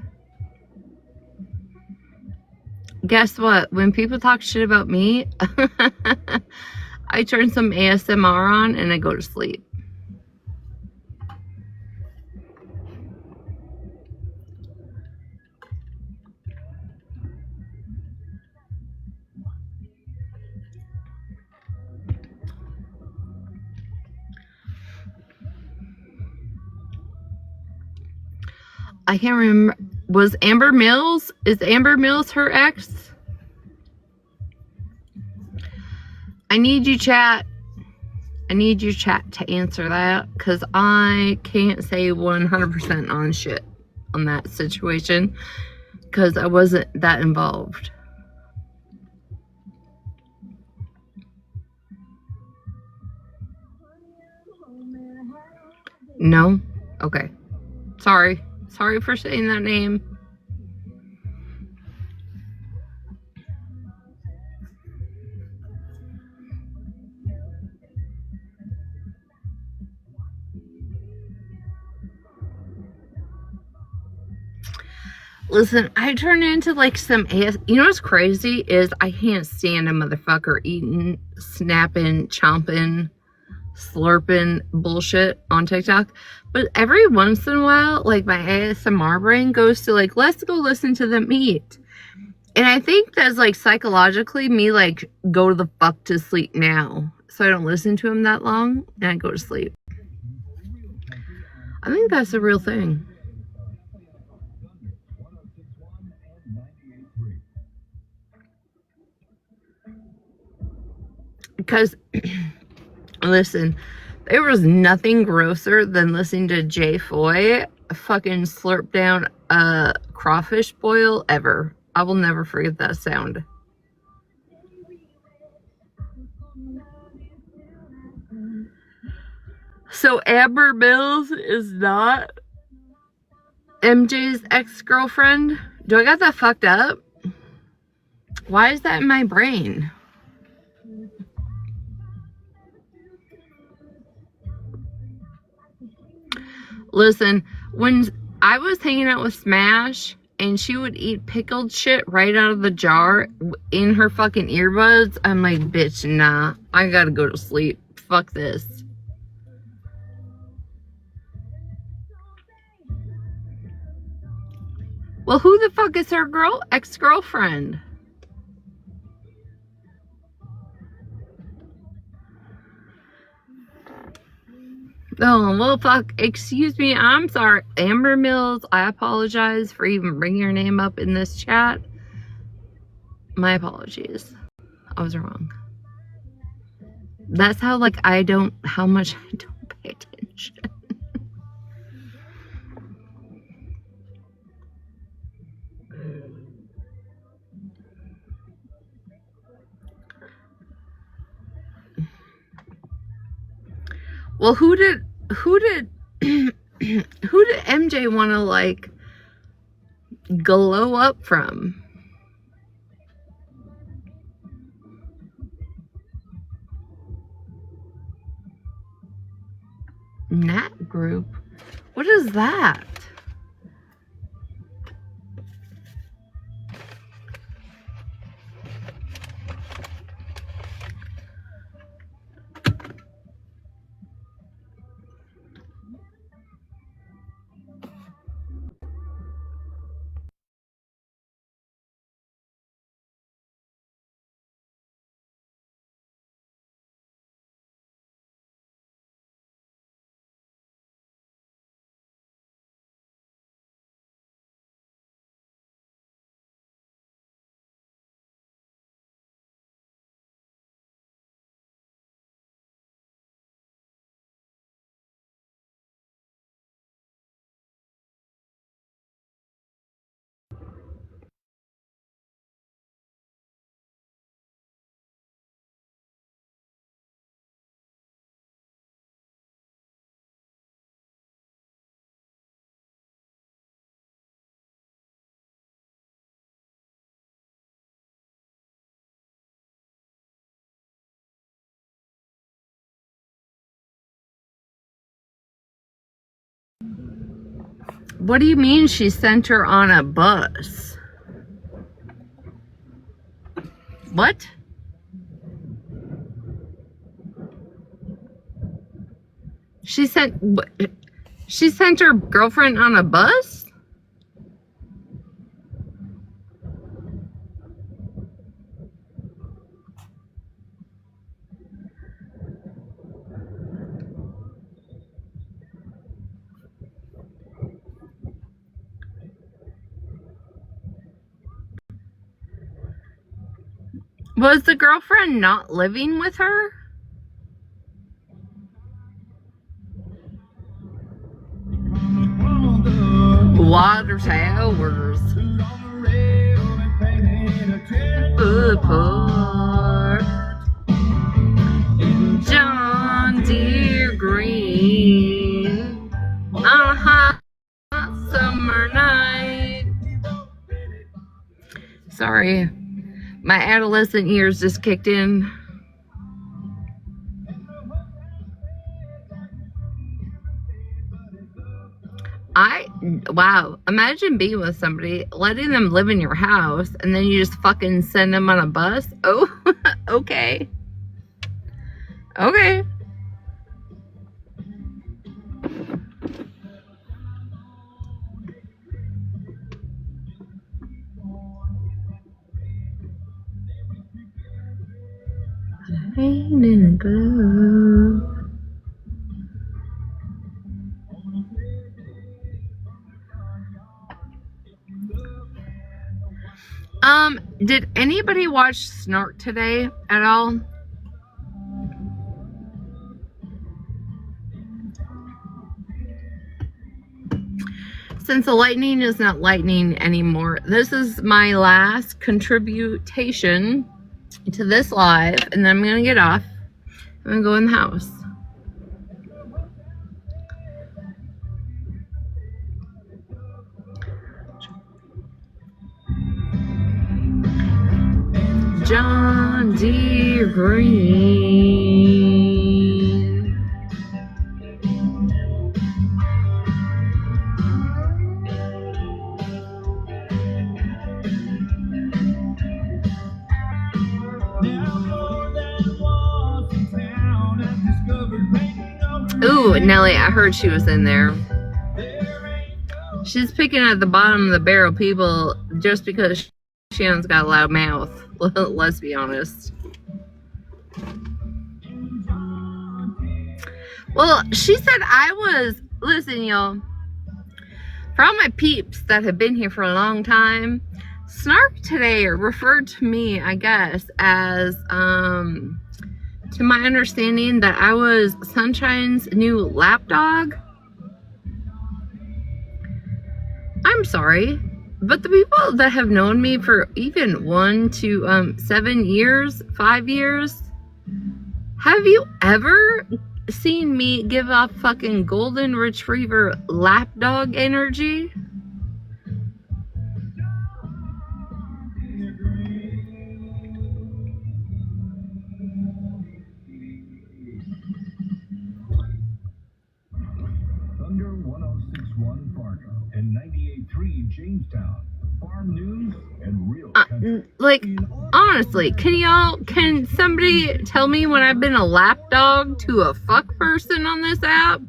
Guess what? When people talk shit about me, I turn some ASMR on and I go to sleep. I can't remember. Was Amber Mills? Is Amber Mills her ex? I need you, chat. I need you, chat, to answer that, because I can't say 100% on shit on that situation, because I wasn't that involved. No? Okay. Sorry. Sorry for saying that name. Listen, I turn into like some you know what's crazy is I can't stand a motherfucker eating, snapping, chomping, slurping bullshit on TikTok. But every once in a while, like my ASMR brain goes to like, let's go listen to them eat. And I think that's like psychologically me like go to the fuck to sleep now. So I don't listen to him that long and I go to sleep. I think that's a real thing. Because, listen, there was nothing grosser than listening to Jay Foy fucking slurp down a crawfish boil ever. I will never forget that sound. So Amber Mills is not MJ's ex-girlfriend? Do I got that fucked up? Why is that in my brain? Listen, when I was hanging out with Smash and she would eat pickled shit right out of the jar in her fucking earbuds, I'm like, bitch, nah, I gotta go to sleep. Fuck this. Well, who the fuck is her ex-girlfriend? Oh, well, fuck. Excuse me. I'm sorry. Amber Mills, I apologize for even bringing your name up in this chat. My apologies. I was wrong. That's how, like, how much I don't pay attention. Well, who did MJ want to, like, glow up from? Nat Group? What is that? What do you mean she sent her on a bus? What? She sent her girlfriend on a bus? Was the girlfriend not living with her? Water towers. Footport. John Deere Green. On a hot summer night. Sorry. My adolescent years just kicked in. Wow, imagine being with somebody, letting them live in your house, and then you just fucking send them on a bus. Oh, okay. Okay. Rain in a glove. Did anybody watch Snark today at all? Since the lightning is not lightning anymore, this is my last contribution to this live, and then I'm gonna get off. I'm gonna go in the house. John Deere Green. Ooh, Nelly, I heard she was in there. She's picking at the bottom of the barrel people just because Shannon's got a loud mouth. Let's be honest. Well, she said I was, listen, y'all, for all my peeps that have been here for a long time, Snark today referred to me, I guess, as, to my understanding, that I was Sunshine's new lapdog. I'm sorry, but the people that have known me for even 1 to 7 years, 5 years, have you ever seen me give off fucking golden retriever lapdog energy? Thunder 1061 Fargo and 98.3 Jamestown. Farm news and real country. Like, honestly, can somebody tell me when I've been a lapdog to a fuck person on this app?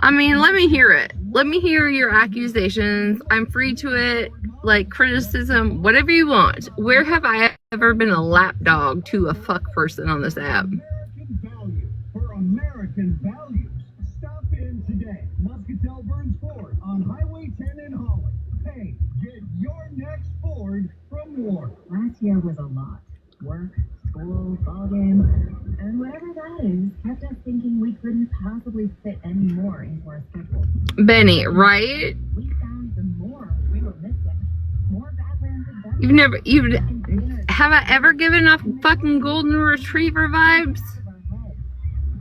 I mean, let me hear it. Let me hear your accusations. I'm free to it. Like, criticism, whatever you want. Where have I ever been a lapdog to a fuck person on this app? American value for American values. Stop in today. Muscatel Burns Ford on Highway 10 in Holland. Hey, get your next Ford from Ward. Last year was a lot. Work, school, ball game, and whatever that is kept us thinking we couldn't possibly fit any more into our schedule. Benny, right? We found the more we were missing. More Badlands adventures. Have I ever given off fucking golden retriever vibes?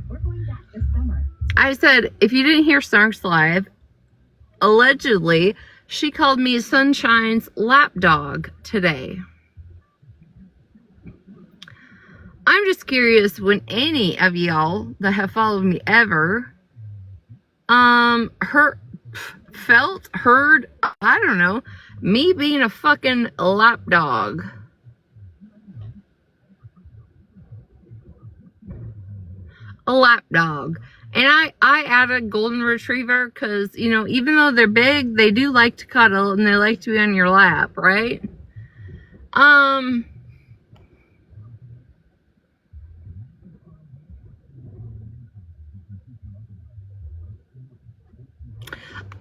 We're going back this summer. I said, if you didn't hear Snarks Live, allegedly, she called me Sunshine's lapdog today. I'm just curious when any of y'all that have followed me ever, heard, I don't know, me being a fucking lapdog. A lapdog. And I added golden retriever because, you know, even though they're big, they do like to cuddle and they like to be on your lap, right?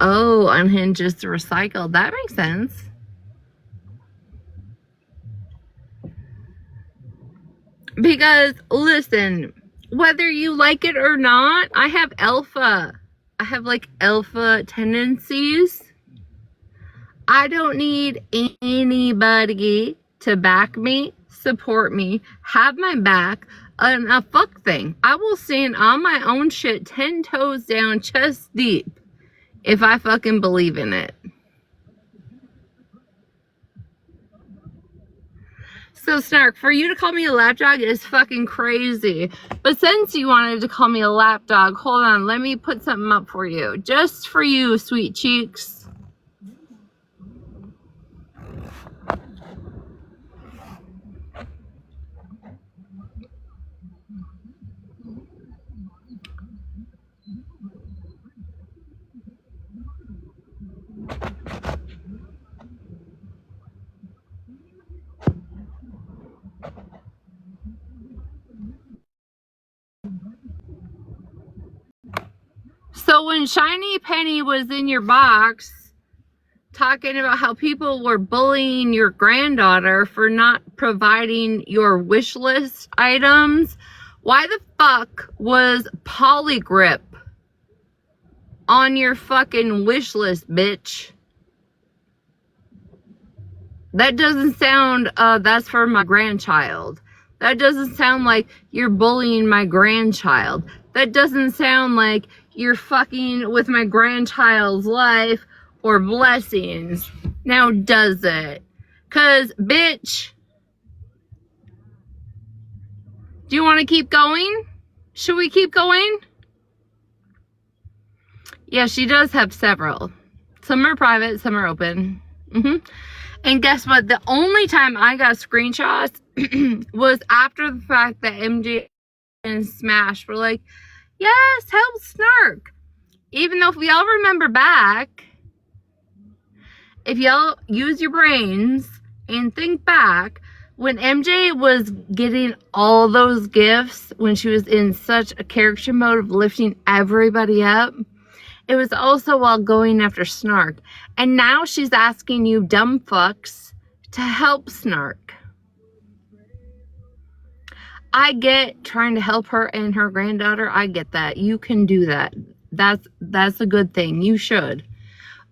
Oh, unhinged is recycled. That makes sense. Because, listen, whether you like it or not, I have like alpha tendencies. I don't need anybody to back me, support me, have my back on a fuck thing. I will stand on my own shit 10 toes down, chest deep, if I fucking believe in it. So, Snark, for you to call me a lapdog is fucking crazy. But since you wanted to call me a lapdog, hold on, let me put something up for you. Just for you, sweet cheeks. So when Shiny Penny was in your box talking about how people were bullying your granddaughter for not providing your wish list items, why the fuck was Polygrip on your fucking wish list, bitch? That doesn't sound, that's for my grandchild. That doesn't sound like you're bullying my grandchild. That doesn't sound like you're fucking with my grandchild's life or blessings. Now, does it? Cause, bitch, do you want to keep going? Should we keep going? Yeah, she does have several. Some are private, some are open. And guess what? The only time I got screenshots was after the fact that MJ and Smash were like, yes, help Snark. Even though if we all remember back, if y'all use your brains and think back, when MJ was getting all those gifts, when she was in such a character mode of lifting everybody up, it was also while going after Snark. And now she's asking you dumb fucks to help Snark. I get trying to help her and her granddaughter. I get that. You can do that. That's a good thing. You should.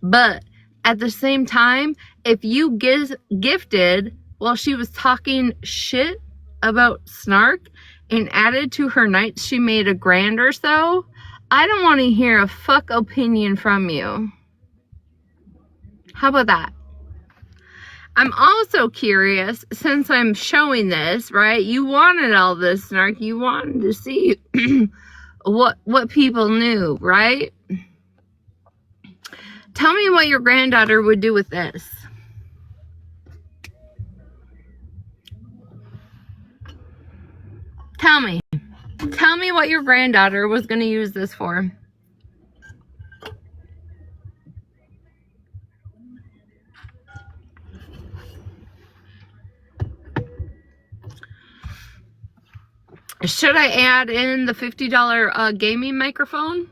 But at the same time, if you gifted while she was talking shit about Snark and added to her nights she made a grand or so, I don't want to hear a fuck opinion from you. How about that? I'm also curious, since I'm showing this, right? You wanted all this, Snark. You wanted to see what people knew, right? Tell me what your granddaughter would do with this. Tell me. Tell me what your granddaughter was going to use this for. Should I add in the $50 gaming microphone?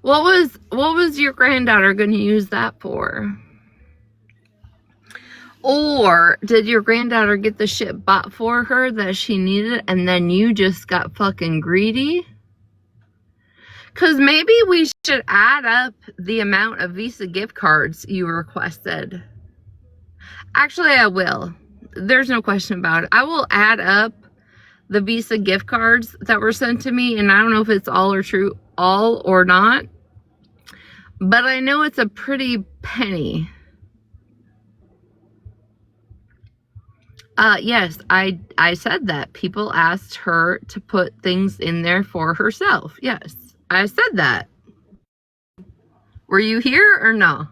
What was your granddaughter going to use that for? Or did your granddaughter get the shit bought for her that she needed and then you just got fucking greedy? Because maybe we should add up the amount of Visa gift cards you requested. Actually, I will. There's no question about it. I will add up the Visa gift cards that were sent to me, and I don't know if it's all or not, but I know it's a pretty penny. Yes, I said that. People asked her to put things in there for herself. Yes, I said that. Were you here or no?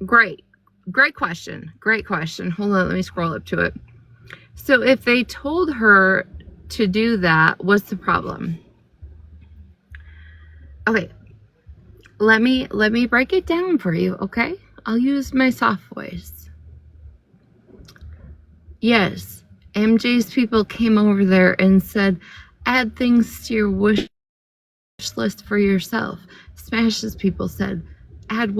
Great question. Great question. Hold on, let me scroll up to it. So if they told her to do that, what's the problem? Okay, let me break it down for you, okay? I'll use my soft voice. Yes, MJ's people came over there and said, add things to your wish list for yourself. Smash's people said, add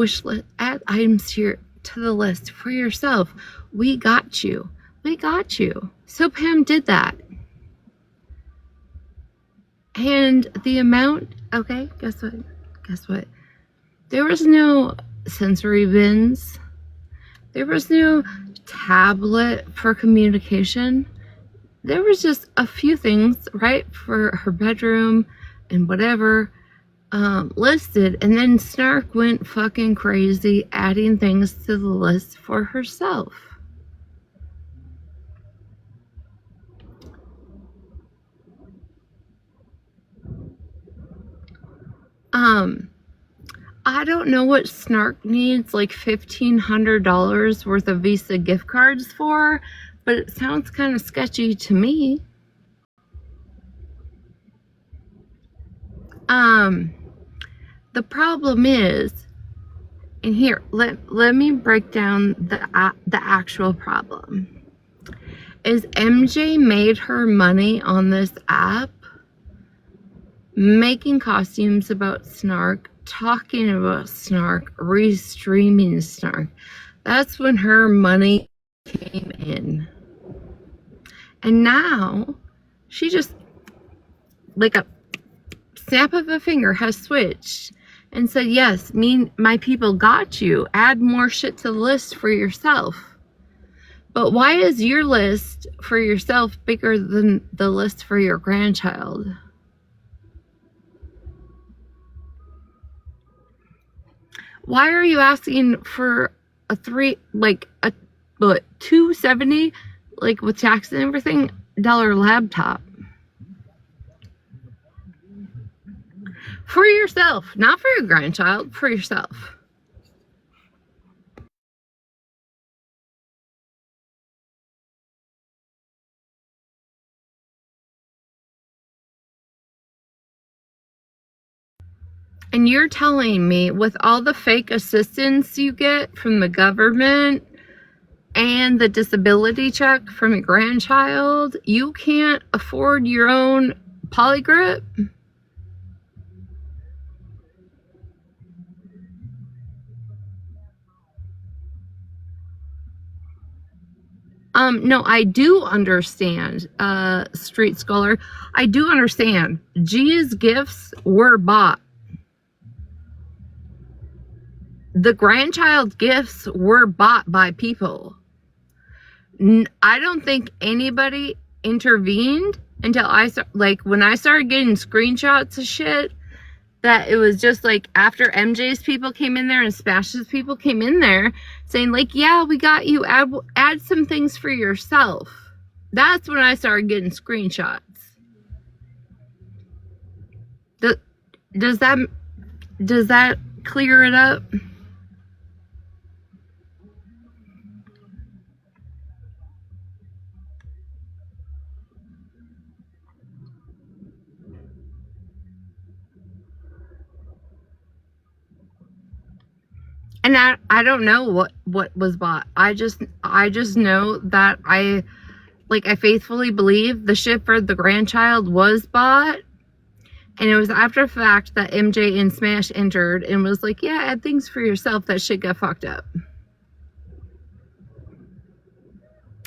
items to the list for yourself. We got you. We got you. So Pam did that. And the amount, okay, guess what? There was no sensory bins. There was no tablet for communication. There was just a few things, right, for her bedroom and whatever listed. And then Snark went fucking crazy adding things to the list for herself. I don't know what Snark needs like $1,500 worth of Visa gift cards for, but it sounds kind of sketchy to me. The problem is, and here, let me break down the actual problem. Is MJ made her money on this app making costumes about Snark, talking about Snark, restreaming Snark. That's when her money came in. And now she just, like a snap of a finger, has switched and said, yes, my people got you. Add more shit to the list for yourself. But why is your list for yourself bigger than the list for your grandchild? Why are you asking for a $270, like with tax and everything, laptop? For yourself, not for your grandchild, for yourself. And you're telling me with all the fake assistance you get from the government and the disability check from your grandchild, you can't afford your own polygrip? No, I do understand, Street Scholar. I do understand. Gia's gifts were bought. The grandchild's gifts were bought by people. I don't think anybody intervened until when I started getting screenshots of shit, that it was just like after MJ's people came in there and Smash's people came in there saying like, yeah, we got you, add some things for yourself. That's when I started getting screenshots. Does that clear it up? And I don't know what was bought. I just know that I faithfully believe the shit for the grandchild was bought. And it was after the fact that MJ and Smash entered and was like, yeah, add things for yourself, that shit got fucked up.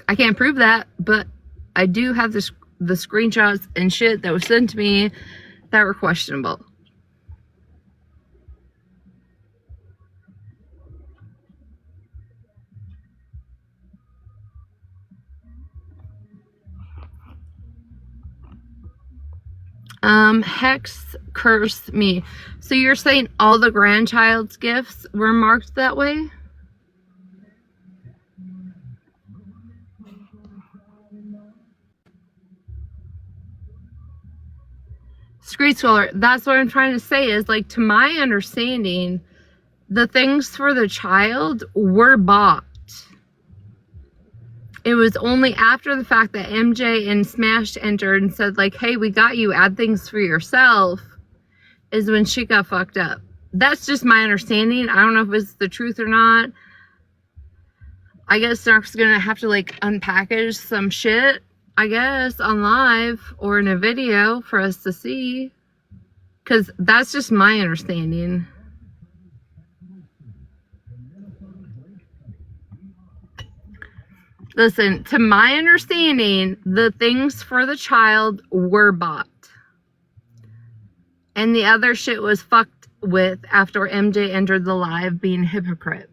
I can't prove that, but I do have the screenshots and shit that was sent to me that were questionable. Hex cursed me. So you're saying all the grandchild's gifts were marked that way? Street Scholar, that's what I'm trying to say is, like, to my understanding, the things for the child were bought. It was only after the fact that MJ and Smash entered and said, like, hey, we got you, add things for yourself, is when shit got fucked up. That's just my understanding. I don't know if it's the truth or not. I guess Snark's gonna have to, like, unpackage some shit, I guess, on live or in a video for us to see. Because that's just my understanding. Listen, to my understanding, the things for the child were bought. And the other shit was fucked with after MJ entered the live being a hypocrite.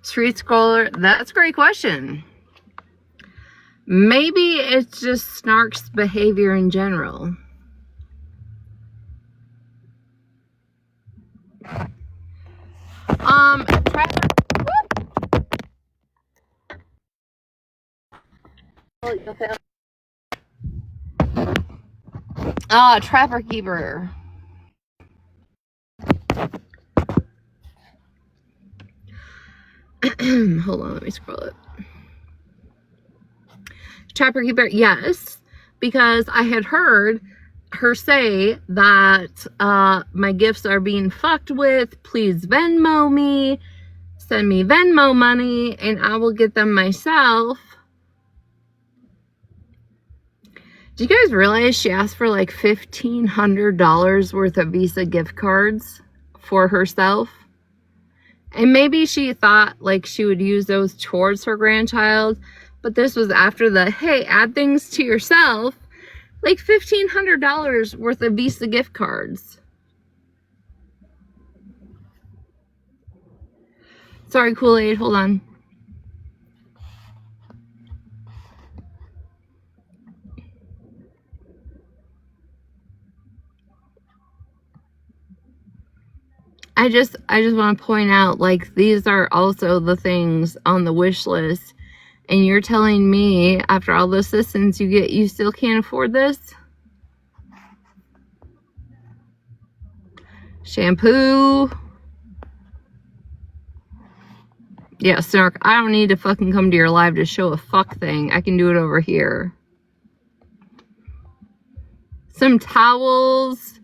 Street Scholar, that's a great question. Maybe it's just Snark's behavior in general. Trapper Keeper. Hold on, let me scroll it. Trapper Keeper, yes, because I had heard her say that my gifts are being fucked with. Please Venmo me, send me Venmo money, and I will get them myself. Do you guys realize she asked for like $1,500 worth of Visa gift cards for herself? And maybe she thought like she would use those towards her grandchild, but this was after the, hey, add things to yourself, Like $1,500 worth of Visa gift cards. Sorry, Kool-Aid, hold on. I just want to point out, like, these are also the things on the wish list. And you're telling me after all the assistance you get, you still can't afford this? Shampoo. Yeah, Snark, I don't need to fucking come to your live to show a fuck thing. I can do it over here. Some towels.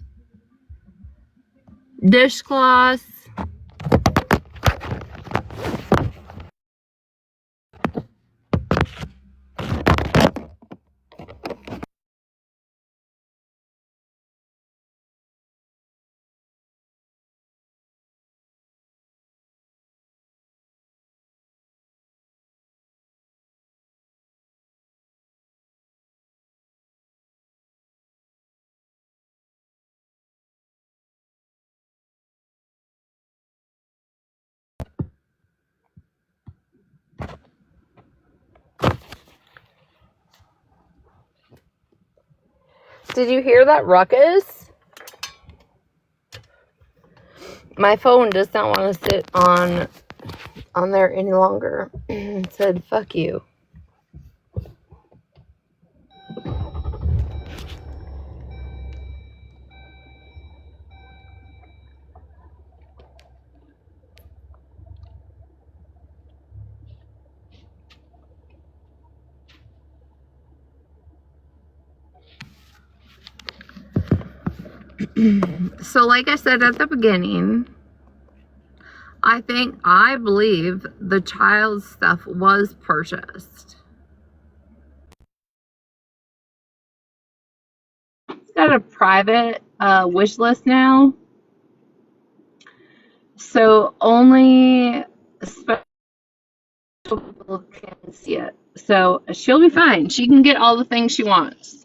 Dishcloths. Did you hear that ruckus? My phone does not want to sit on there any longer. It said, fuck you. So like I said at the beginning, I believe the child stuff was purchased. It's got a private wish list now. So only special people can see it. So she'll be fine. She can get all the things she wants.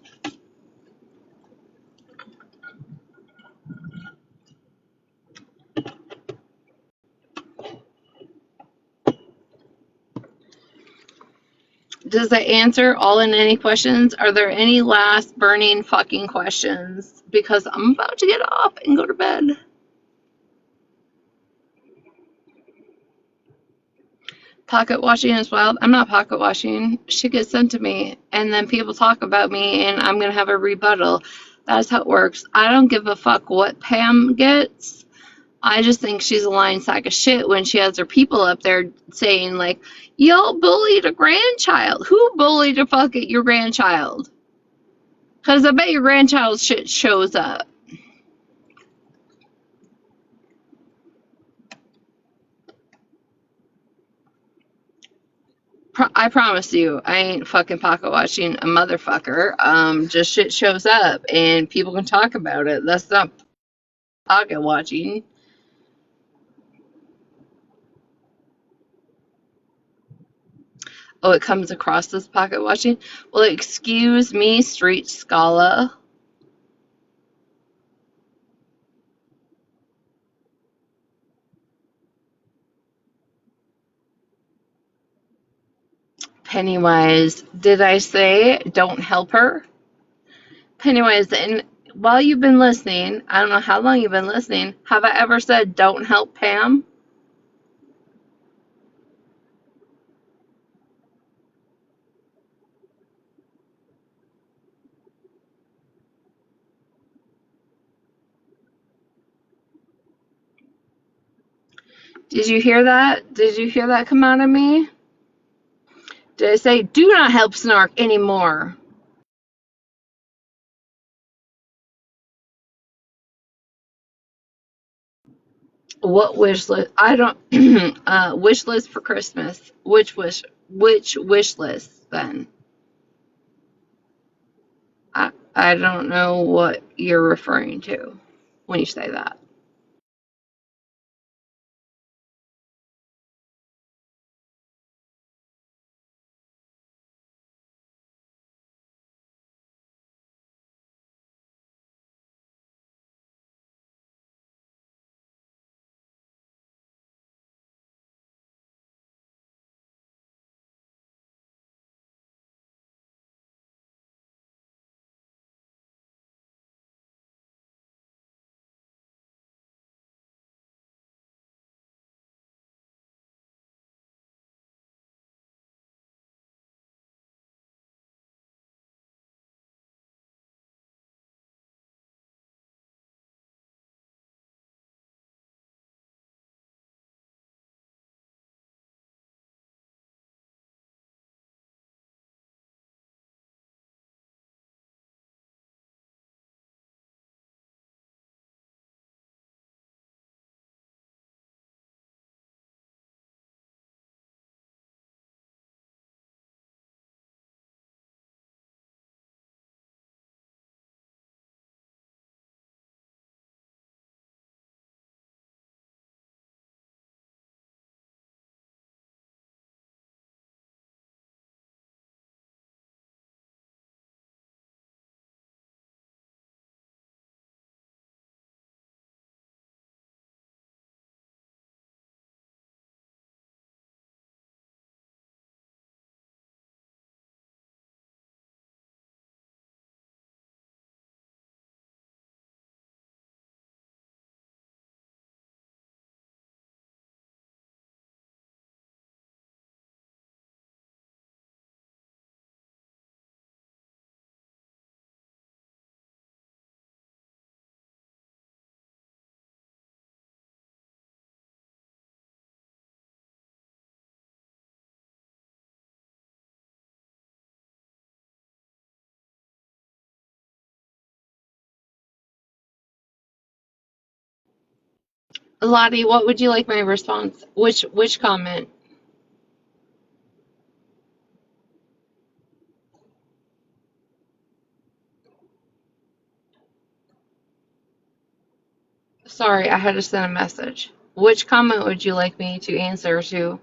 Does that answer all and any questions? Are there any last burning fucking questions? Because I'm about to get off and go to bed. Pocket washing is wild. I'm not pocket washing. Shit gets sent to me, and then people talk about me, and I'm gonna have a rebuttal. That's how it works. I don't give a fuck what Pam gets. I just think she's a lying sack of shit when she has her people up there saying, like, y'all bullied a grandchild. Who bullied a fucking your grandchild? Because I bet your grandchild's shit shows up. I promise you, I ain't fucking pocket watching a motherfucker. Just shit shows up and people can talk about it. That's not pocket watching. Oh, it comes across as pocket watching? Well, excuse me, Street Scala. Pennywise, did I say don't help her? Pennywise, and while you've been listening, I don't know how long you've been listening, have I ever said don't help Pam? Did you hear that? Did you hear that come out of me? Did I say do not help Snark anymore? What wish list? I don't. Wish list for Christmas. Which wish list then? I don't know what you're referring to when you say that. Lottie, what would you like my response? Which comment? Sorry, I had to send a message. Which comment would you like me to answer to?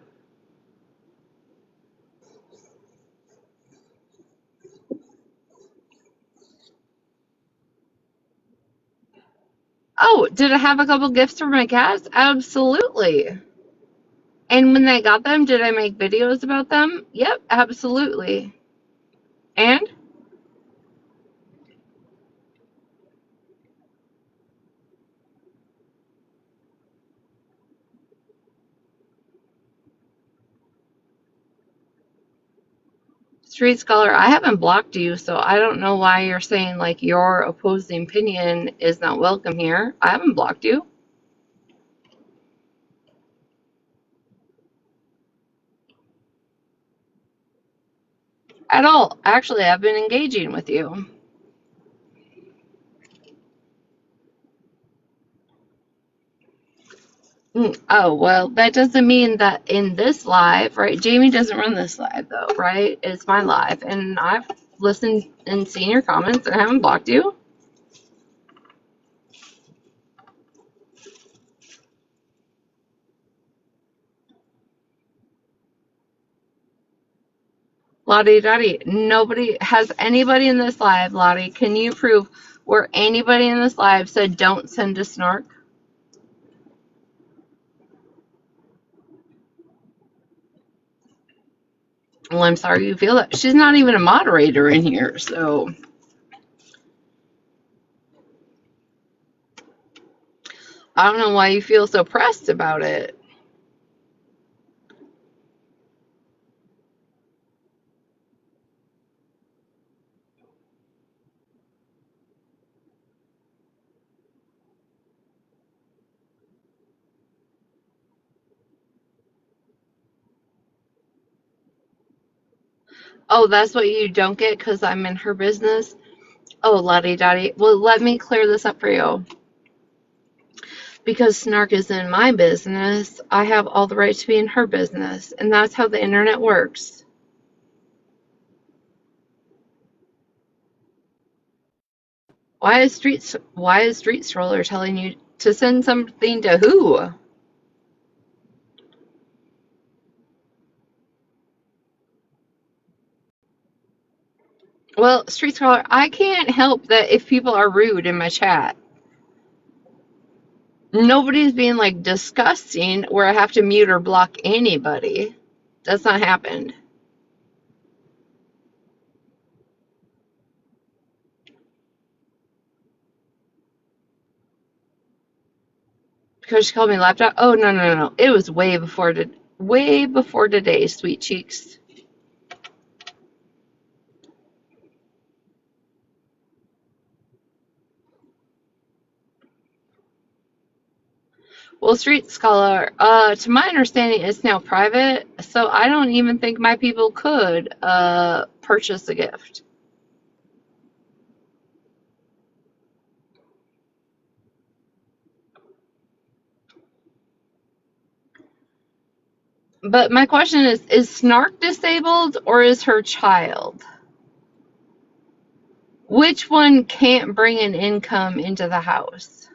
Oh, did I have a couple gifts for my cats? Absolutely. And when they got them, did I make videos about them? Yep, absolutely. And Street Scholar, I haven't blocked you, so I don't know why you're saying like your opposing opinion is not welcome here. I haven't blocked you at all. Actually, I've been engaging with you. Oh, well, that doesn't mean that in this live, right? Jamie doesn't run this live though, right? It's my live, and I've listened and seen your comments and I haven't blocked you. Lottie Dottie, nobody has anybody in this live, Lottie, can you prove where anybody in this live said don't send a snark? Well, I'm sorry you feel that. She's not even a moderator in here, so I don't know why you feel so pressed about it. Oh, that's what you don't get because I'm in her business? Oh, Lottie Dottie. Well, let me clear this up for you. Because Snark is in my business, I have all the right to be in her business, and that's how the internet works. Why is Street Stroller telling you to send something to who? Well, Street Stroller, I can't help that if people are rude in my chat. Nobody's being like disgusting where I have to mute or block anybody. That's not happened. Because she called me lapdog. Oh no. It was way before today, sweet cheeks. Well, Street Scholar, to my understanding, it's now private, so I don't even think my people could purchase a gift. But my question is Snark disabled or is her child? Which one can't bring an income into the house?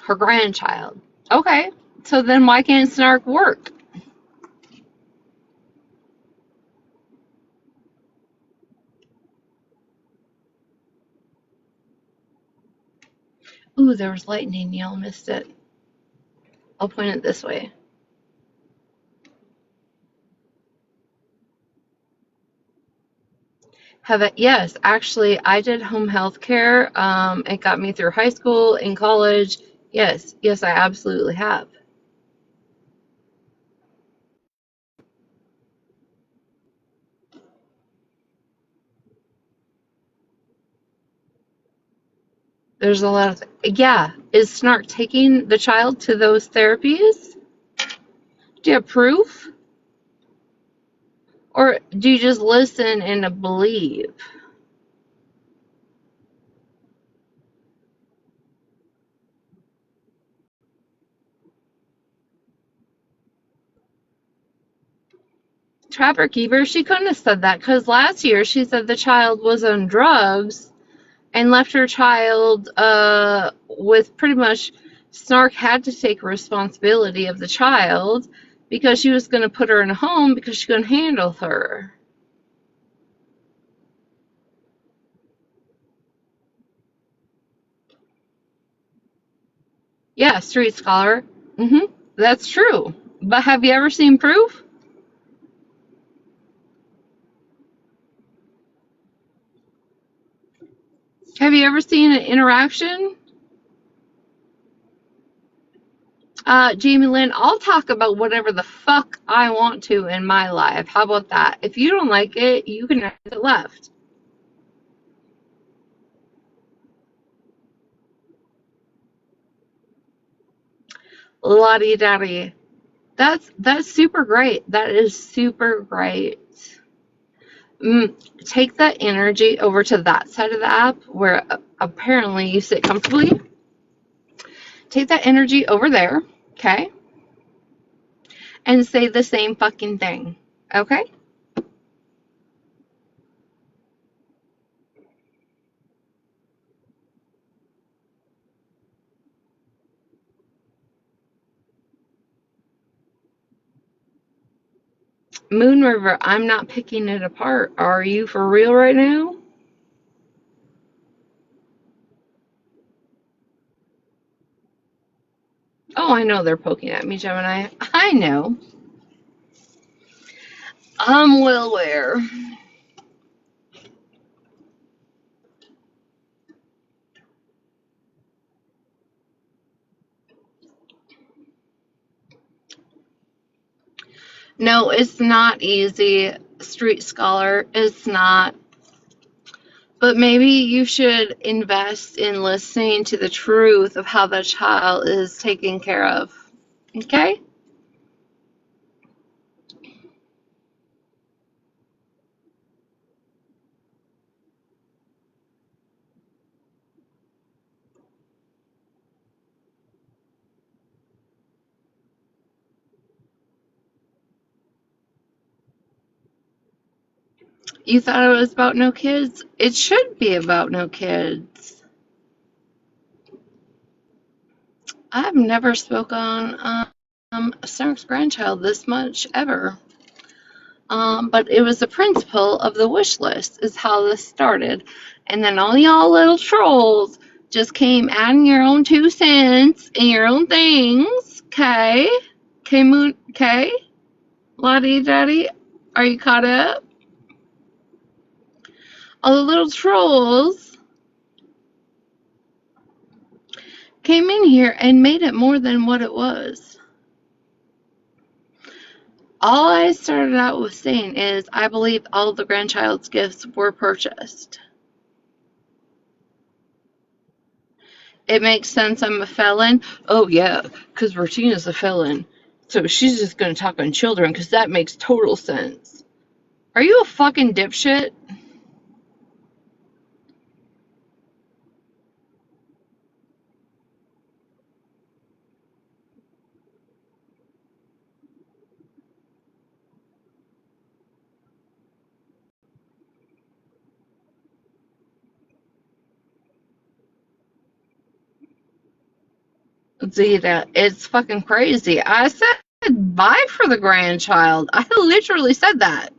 Her grandchild. Okay, so then why can't Snark work? Ooh, there was lightning. Y'all missed it. I'll point it this way. Yes, actually, I did home health care. It got me through high school and college. Yes, I absolutely have. There's a lot of, yeah. Is Snark taking the child to those therapies? Do you have proof? Or do you just listen and believe? Trapper Keeper, she couldn't have said that because last year she said the child was on drugs and left her child with pretty much Snark had to take responsibility of the child because she was going to put her in a home because she couldn't handle her. Yeah, street scholar. That's true. But have you ever seen proof? Have you ever seen an interaction? Jamie Lynn, I'll talk about whatever the fuck I want to in my life. How about that? If you don't like it, you can have it left. La-di-da-di. That's super great. That is super great. Take that energy over to that side of the app where apparently you sit comfortably. Take that energy over there, okay? And say the same fucking thing, okay? Moon River, I'm not picking it apart. Are you for real right now? Oh, I know they're poking at me, Gemini. I know. I'm well aware. No, it's not easy, Street Scholar. It's not. But maybe you should invest in listening to the truth of how the child is taken care of. Okay? You thought it was about no kids? It should be about no kids. I've never spoken on Stark's grandchild this much ever. But it was the principle of the wish list is how this started. And then all y'all little trolls just came adding your own 2 cents and your own things. Okay? Okay, Moon? Okay? Lottie Daddy? Are you caught up? All the little trolls came in here and made it more than what it was. All I started out with saying is I believe all the grandchild's gifts were purchased. It makes sense I'm a felon. Oh, yeah, because Retina's a felon. So she's just going to talk on children because that makes total sense. Are you a fucking dipshit? Zeta, it's fucking crazy. I said bye for the grandchild. I literally said that.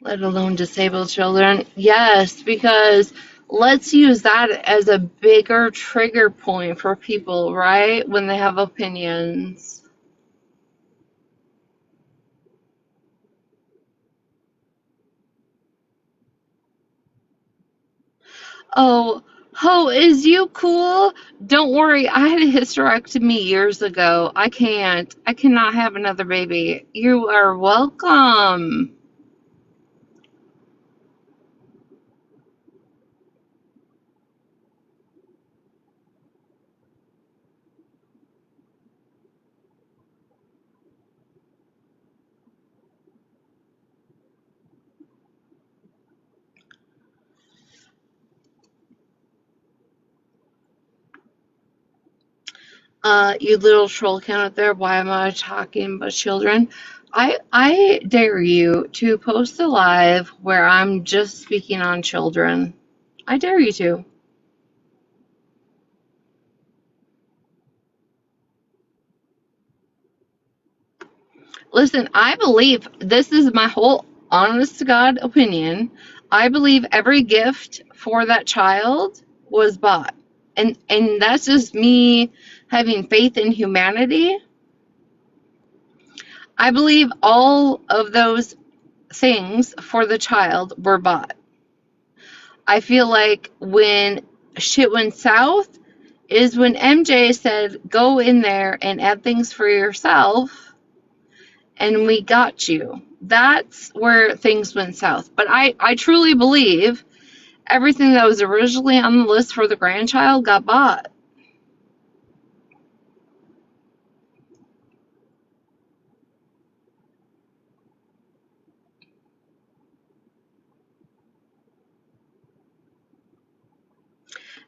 Let alone disabled children. Yes, because let's use that as a bigger trigger point for people, right? When they have opinions. Oh, Ho, is you cool? Don't worry, I had a hysterectomy years ago. I can't. I cannot have another baby. You are welcome. You little troll count up there. Why am I talking about children? I dare you to post a live where I'm just speaking on children. I dare you to. Listen, I believe this is my whole honest to God opinion. I believe every gift for that child was bought. And that's just me having faith in humanity. I believe all of those things for the child were bought. I feel like when shit went south is when MJ said, go in there and add things for yourself, and we got you. That's where things went south. But I truly believe everything that was originally on the list for the grandchild got bought.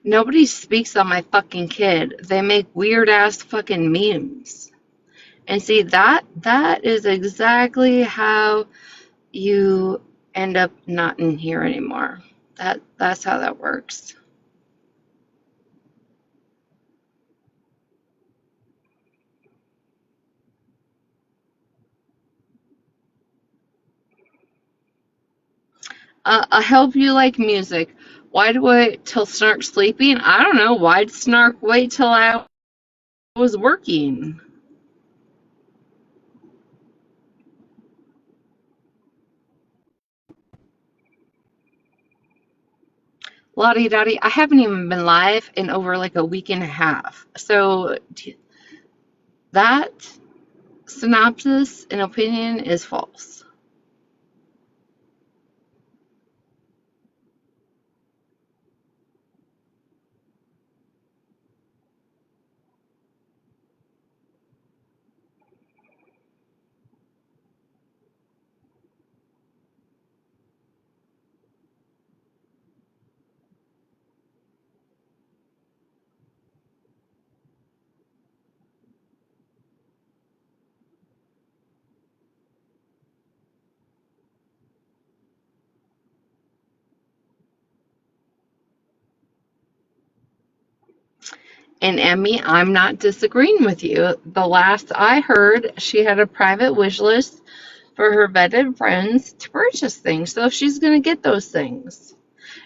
Nobody speaks on my fucking kid. They make weird ass fucking memes. And see, that is exactly how you end up not in here anymore. That's how that works. I hope you like music. Why do I wait till Snark's sleeping? I don't know. Why'd Snark wait till I was working? Lottie Dottie, I haven't even been live in over like a week and a half. So that synopsis and opinion is false. And Emmy, I'm not disagreeing with you. The last I heard, she had a private wish list for her vetted friends to purchase things. So if she's going to get those things,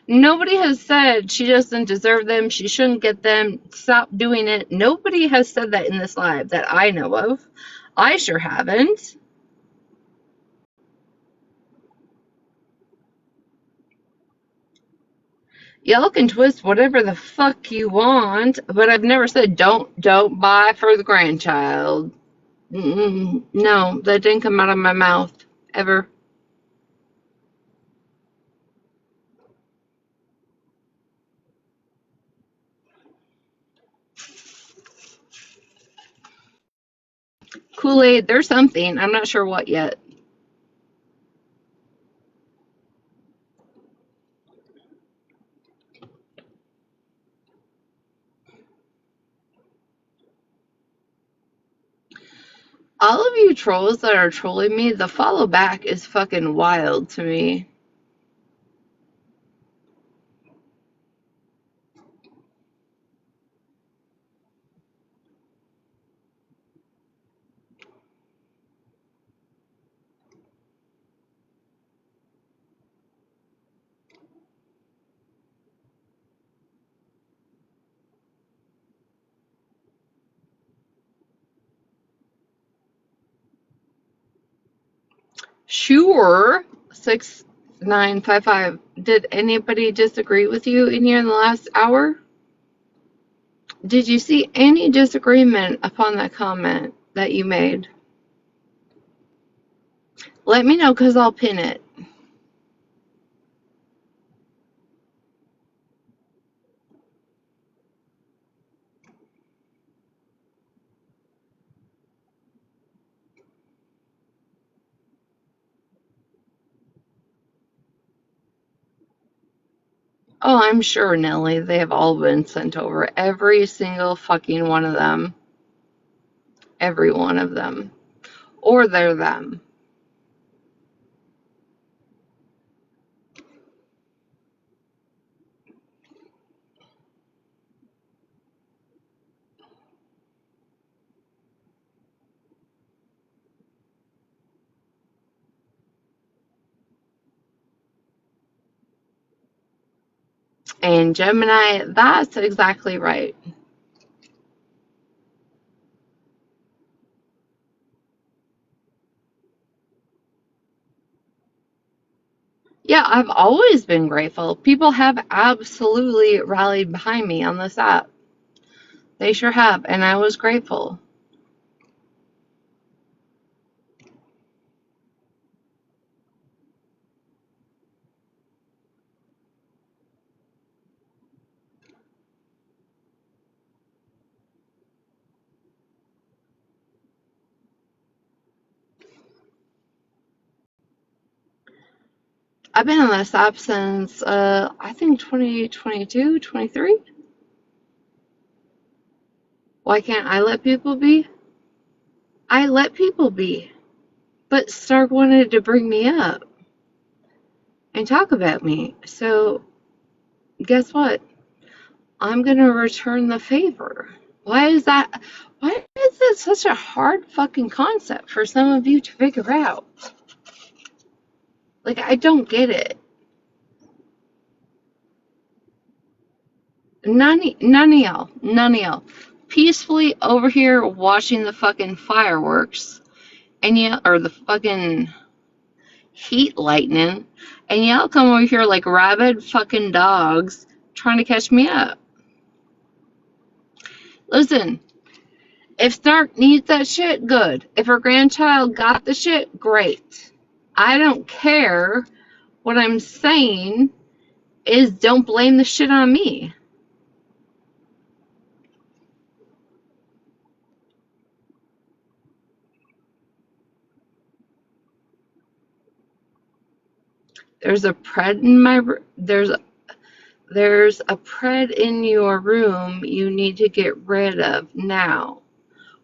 nobody has said she doesn't deserve them. She shouldn't get them. Stop doing it. Nobody has said that in this live that I know of. I sure haven't. Y'all can twist whatever the fuck you want, but I've never said don't buy for the grandchild. No, that didn't come out of my mouth ever. Kool-Aid, there's something. I'm not sure what yet. All of you trolls that are trolling me, the follow back is fucking wild to me. Sure. 6 955. Did anybody disagree with you in here in the last hour? Did you see any disagreement upon that comment that you made? Let me know because I'll pin it. Oh, I'm sure, Nelly. They have all been sent over. Every single fucking one of them. Every one of them. Or they're them. And Gemini, that's exactly right. Yeah, I've always been grateful. People have absolutely rallied behind me on this app. They sure have, and I was grateful. I've been on this app since, I think 2022, 23. Why can't I let people be? I let people be. But Stark wanted to bring me up and talk about me. So, guess what? I'm going to return the favor. Why is that? Why is it such a hard fucking concept for some of you to figure out? Like, I don't get it. None of y'all. Peacefully over here watching the fucking fireworks, and yeah, or the fucking heat lightning, and y'all come over here like rabid fucking dogs trying to catch me up. Listen, if Stark needs that shit, good. If her grandchild got the shit, great. I don't care. What I'm saying is don't blame the shit on me. There's a pred in my there's a pred in your room you need to get rid of now.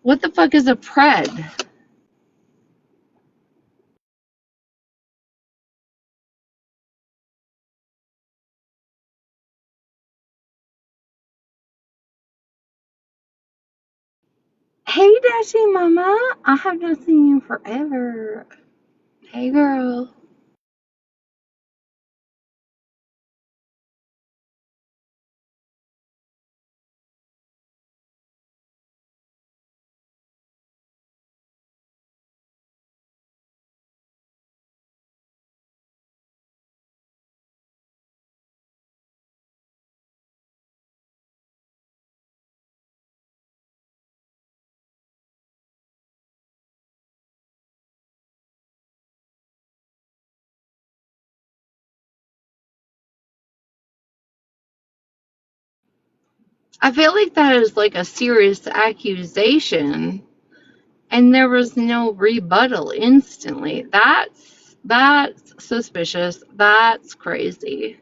What the fuck is a pred? Hey, Dashie Mama. I have not seen you forever. Hey, girl. I feel like that is like a serious accusation, and there was no rebuttal instantly. That's suspicious. That's crazy.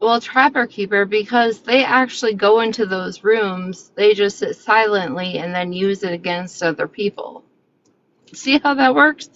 Well, Trapper Keeper, because they actually go into those rooms, they just sit silently and then use it against other people. See how that works?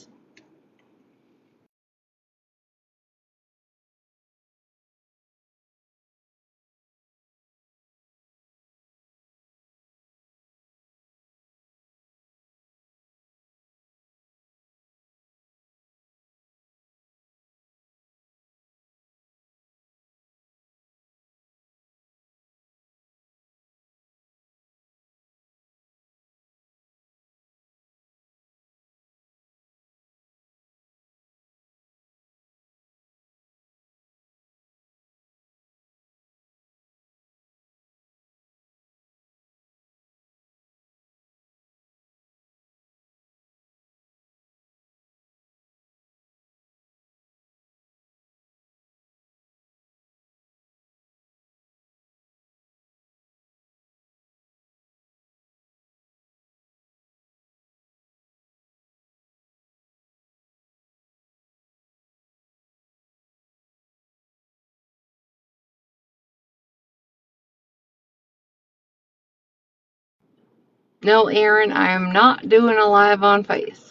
No, Aaron, I am not doing a live on Face.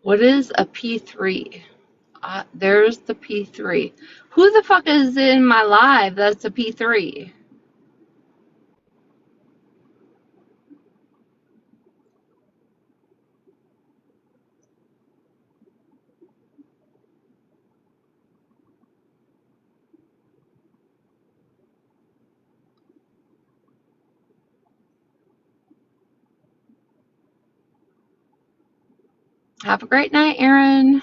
What is a P3? There's the P3. Who the fuck is in my live that's a P3? Have a great night, Aaron.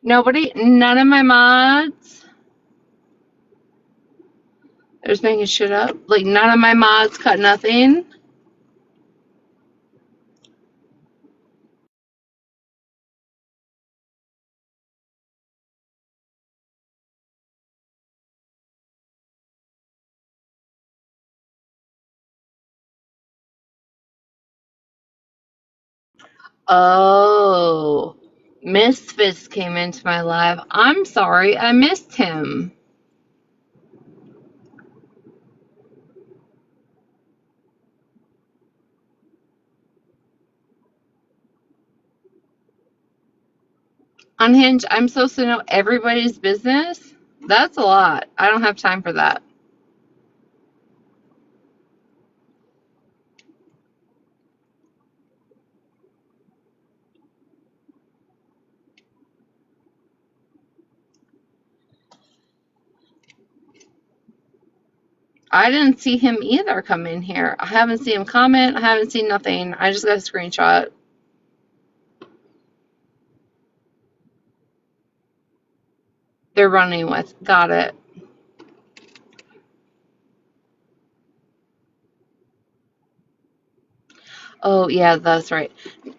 Nobody, none of my mods. They're just making shit up. Like, none of my mods cut nothing. Oh, Misfits came into my live. I'm sorry, I missed him. Unhinged, I'm supposed to know everybody's business? That's a lot. I don't have time for that. I didn't see him either come in here. I haven't seen him comment. I haven't seen nothing. I just got a screenshot. They're running with. Got it. Oh, yeah, that's right.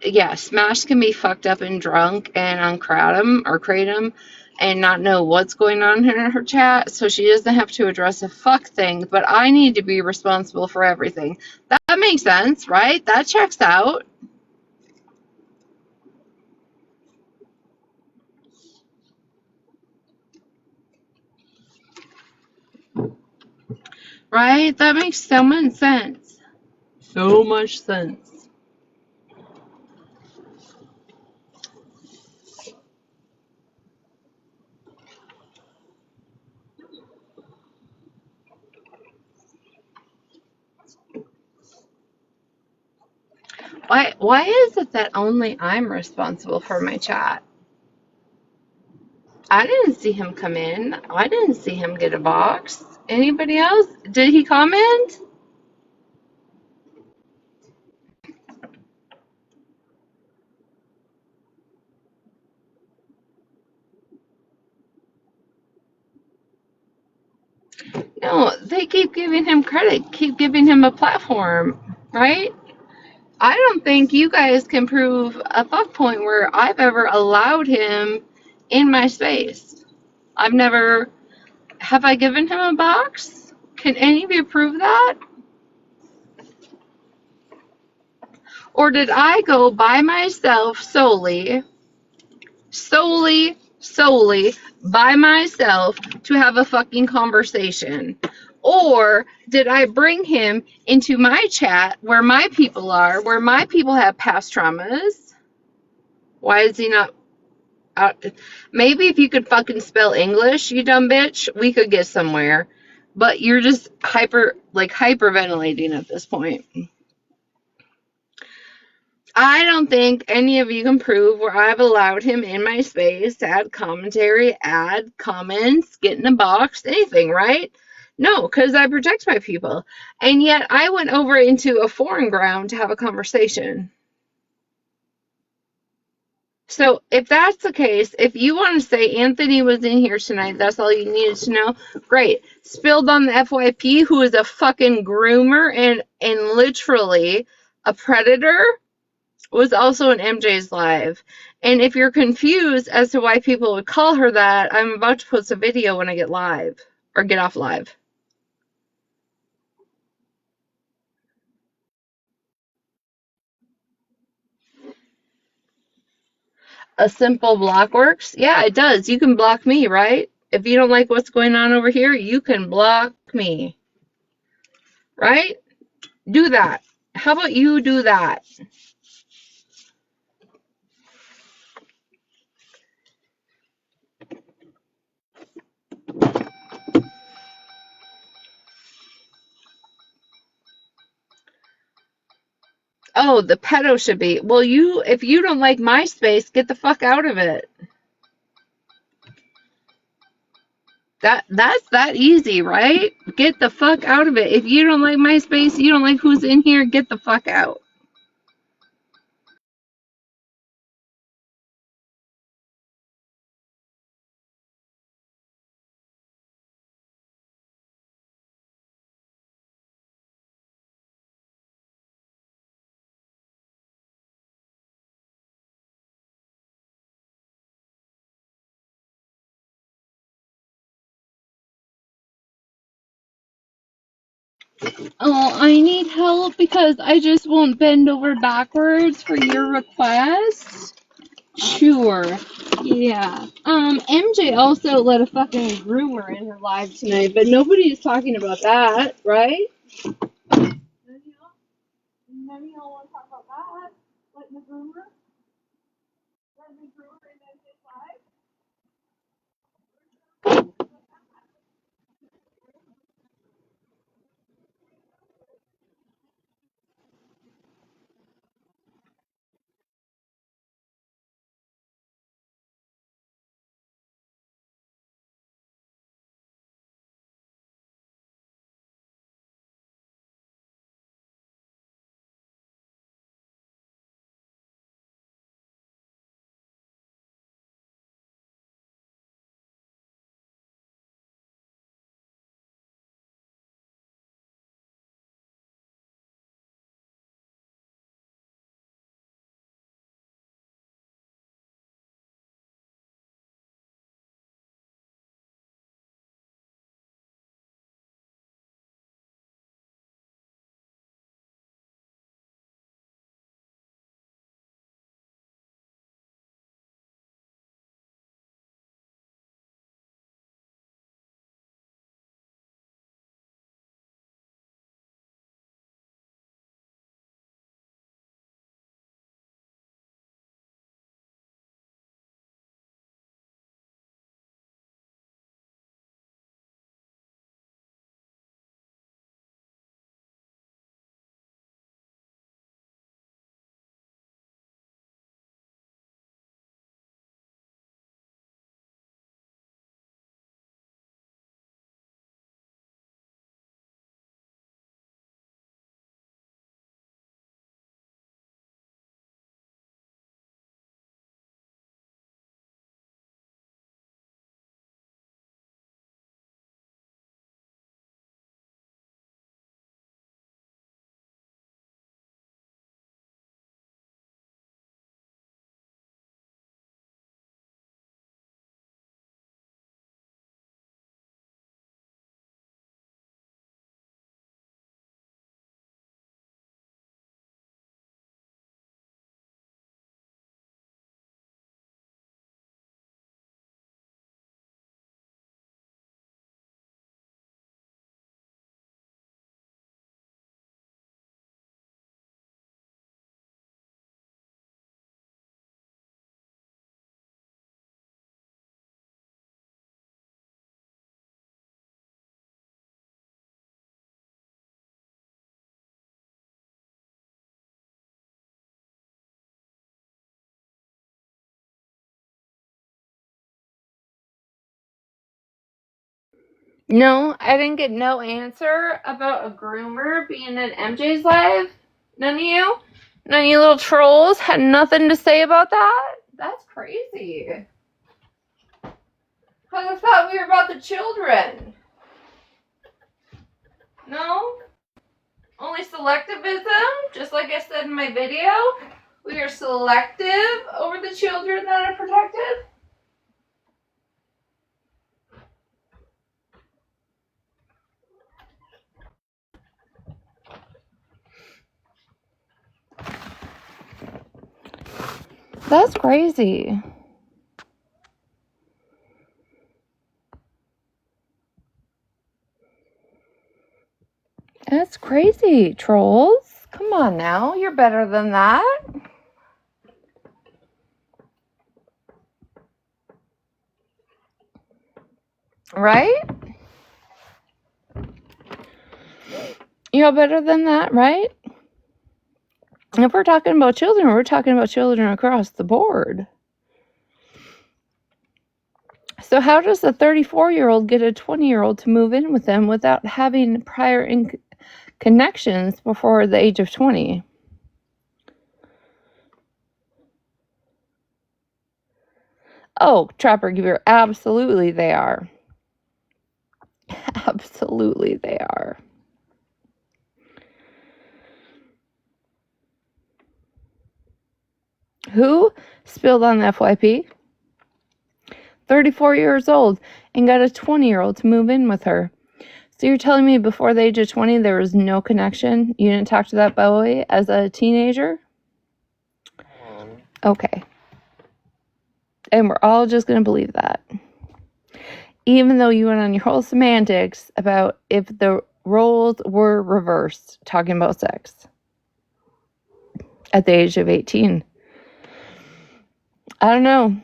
Yeah, Smash can be fucked up and drunk and on Kratom or Kratom and not know what's going on in her chat, so she doesn't have to address a fuck thing, but I need to be responsible for everything. That makes sense, right? That checks out. Right? That makes so much sense. So much sense. Why is it that only I'm responsible for my chat? I didn't see him come in. I didn't see him get a box. Anybody else? Did he comment? No, they keep giving him credit, keep giving him a platform, right? I don't think you guys can prove a fuck point where I've ever allowed him in my space. I've never. Have I given him a box? Can any of you prove that? Or did I go by myself solely by myself to have a fucking conversation? Or did I bring him into my chat where my people are, where my people have past traumas? Why is he not? maybe if you could fucking spell English, you dumb bitch, we could get somewhere. But you're just hyperventilating at this point. I don't think any of you can prove where I've allowed him in my space to add commentary, add comments, get in a box, anything, right? No, because I protect my people. And yet I went over into a foreign ground to have a conversation. So if that's the case, if you want to say Anthony was in here tonight, that's all you needed to know, great. Spilled on the FYP, who is a fucking groomer and literally a predator, was also in MJ's live. And if you're confused as to why people would call her that, I'm about to post a video when I get live, or get off live. A simple block works? Yeah, it does. You can block me, right? If you don't like what's going on over here, you can block me, right? Do that. How about you do that? Oh, the pedo should be. Well, if you don't like my space, get the fuck out of it. That's that easy, right? Get the fuck out of it. If you don't like my space, you don't like who's in here, get the fuck out. Oh, I need help because I just won't bend over backwards for your request. Sure. Yeah. MJ also let a fucking groomer in her live tonight, but nobody is talking about that, right? None of y'all want to talk about that? Letting the groomer? Letting the groomer in MJ's live? No, I didn't get no answer about a groomer being in MJ's live. None of you? None of you little trolls had nothing to say about that? That's crazy. I thought we were about the children. No? Only selectivism? Just like I said in my video? We are selective over the children that are protected? That's crazy. That's crazy, trolls. Come on now, you're better than that. Right? You're better than that, right? If we're talking about children, we're talking about children across the board. So how does a 34-year-old get a 20-year-old to move in with them without having prior connections before the age of 20? Oh, Trapper Gear, absolutely they are. Absolutely they are. Who spilled on the FYP? 34 years old and got a 20-year-old to move in with her. So you're telling me before the age of 20 there was no connection? You didn't talk to that boy as a teenager? Okay. And we're all just going to believe that. Even though you went on your whole semantics about if the roles were reversed, talking about sex at the age of 18. I don't know.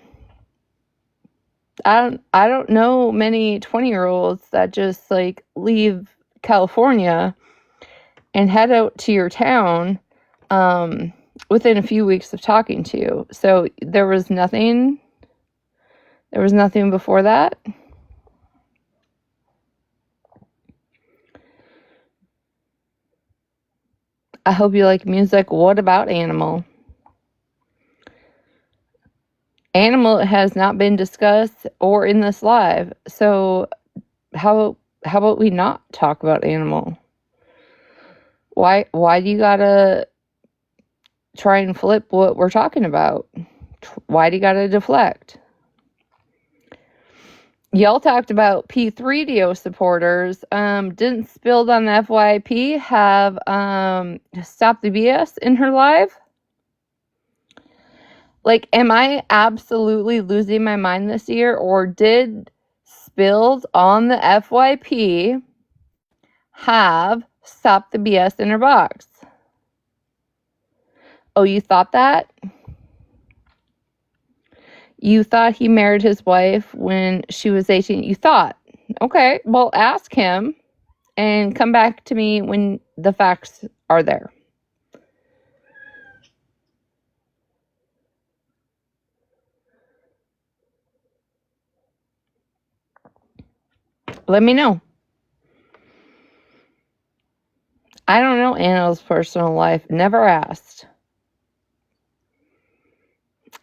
I don't know many 20-year-olds that just like leave California and head out to your town within a few weeks of talking to you. So there was nothing before that. I hope you like music. What about Animal? Animal has not been discussed or in this live. So how about we not talk about Animal? Why do you gotta try and flip what we're talking about? Why do you gotta deflect? Y'all talked about P3DO supporters. Didn't Spilled on the FYP have Stop the BS in her live? Like, am I absolutely losing my mind this year? Or did Spilled on the FYP have Stop the BS in her box? Oh, you thought that? You thought he married his wife when she was 18. You thought. Okay, well, ask him and come back to me when the facts are there. Let me know. I don't know Anna's personal life. Never asked.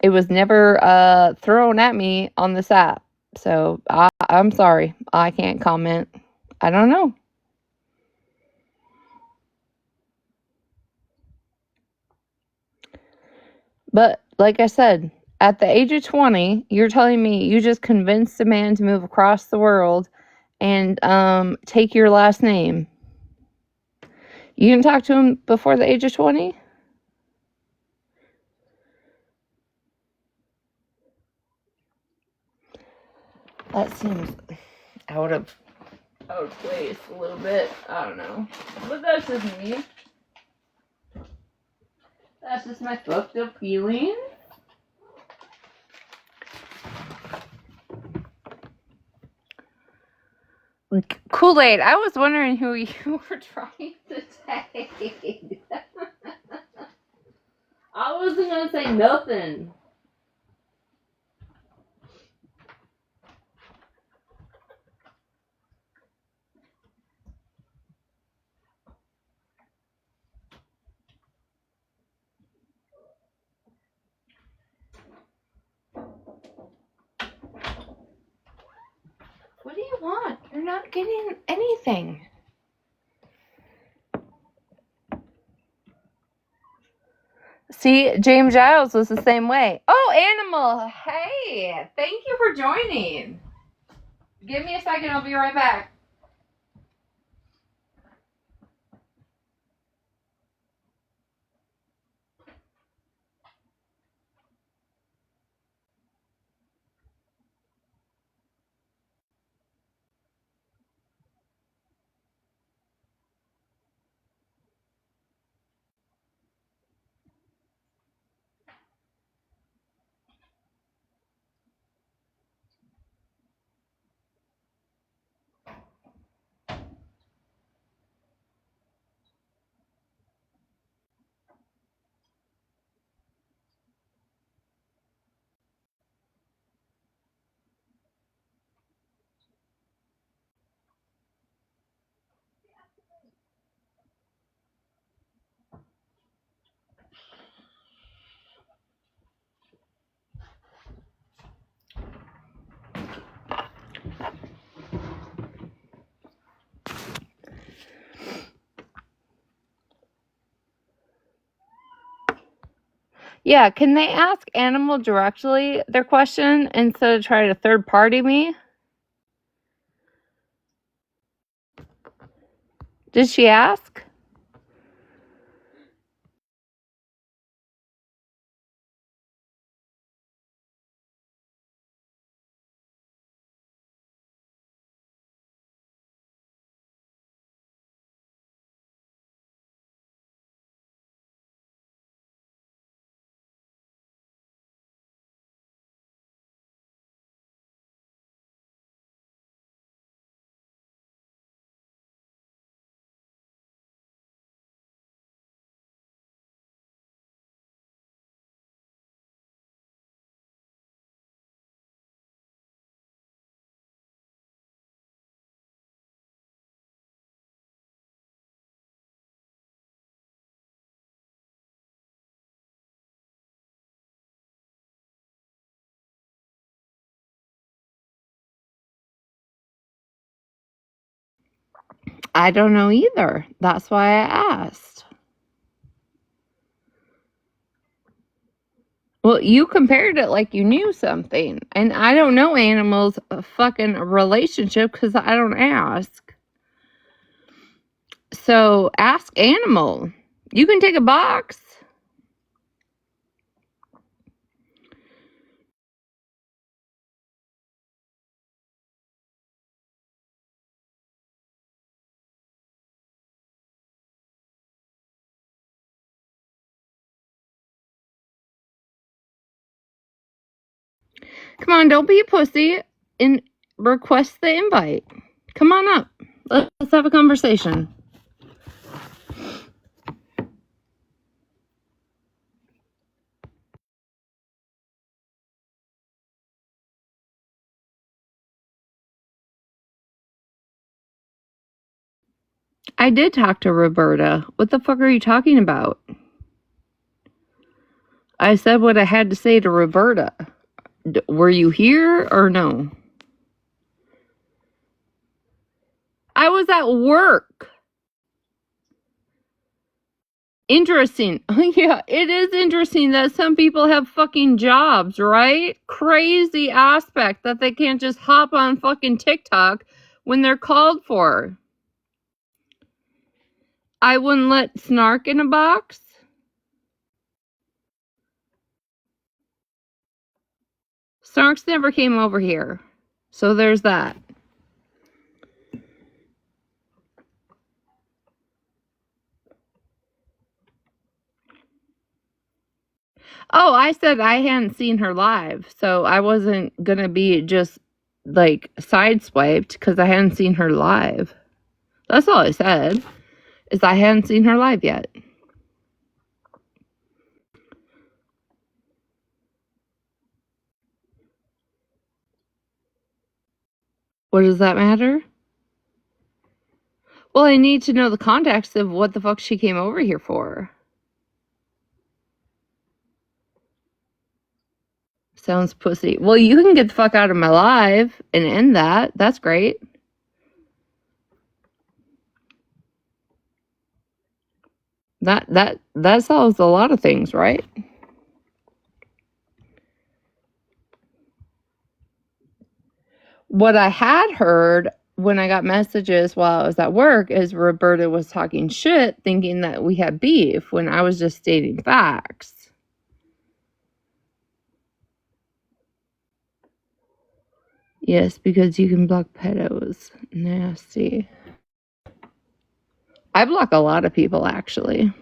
It was never thrown at me on this app. So I'm sorry. I can't comment. I don't know. But like I said, at the age of 20, you're telling me you just convinced a man to move across the world and take your last name. You didn't talk to him before the age of 20? That seems out of place a little bit. I don't know. But that's just me. That's just my fucked up feeling. Kool-Aid, I was wondering who you were trying to take. I wasn't gonna say nothing. I'm not getting anything. See, James Giles was the same way. Oh, Animal. Hey, thank you for joining. Give me a second. I'll be right back. Yeah, can they ask Animal directly their question instead of trying to third party me? Did she ask? I don't know either. That's why I asked. Well, you compared it like you knew something. And I don't know Animal's fucking relationship because I don't ask. So ask Animal. You can take a box. Come on, don't be a pussy and request the invite. Come on up. Let's have a conversation. I did talk to Roberta. What the fuck are you talking about? I said what I had to say to Roberta. Were you here or no? I was at work. Interesting. Yeah, it is interesting that some people have fucking jobs, right? Crazy aspect that they can't just hop on fucking TikTok when they're called for. I wouldn't let Snark in a box. Snarks never came over here. So there's that. Oh, I said I hadn't seen her live, so I wasn't gonna be just like sideswiped because I hadn't seen her live. That's all I said, is I hadn't seen her live yet. What does that matter? Well, I need to know the context of what the fuck she came over here for. Sounds pussy. Well, you can get the fuck out of my live and end that. That's great. That solves a lot of things, right? What I had heard when I got messages while I was at work is Roberta was talking shit, thinking that we had beef when I was just stating facts. Yes, because you can block pedos. Nasty. I block a lot of people, actually.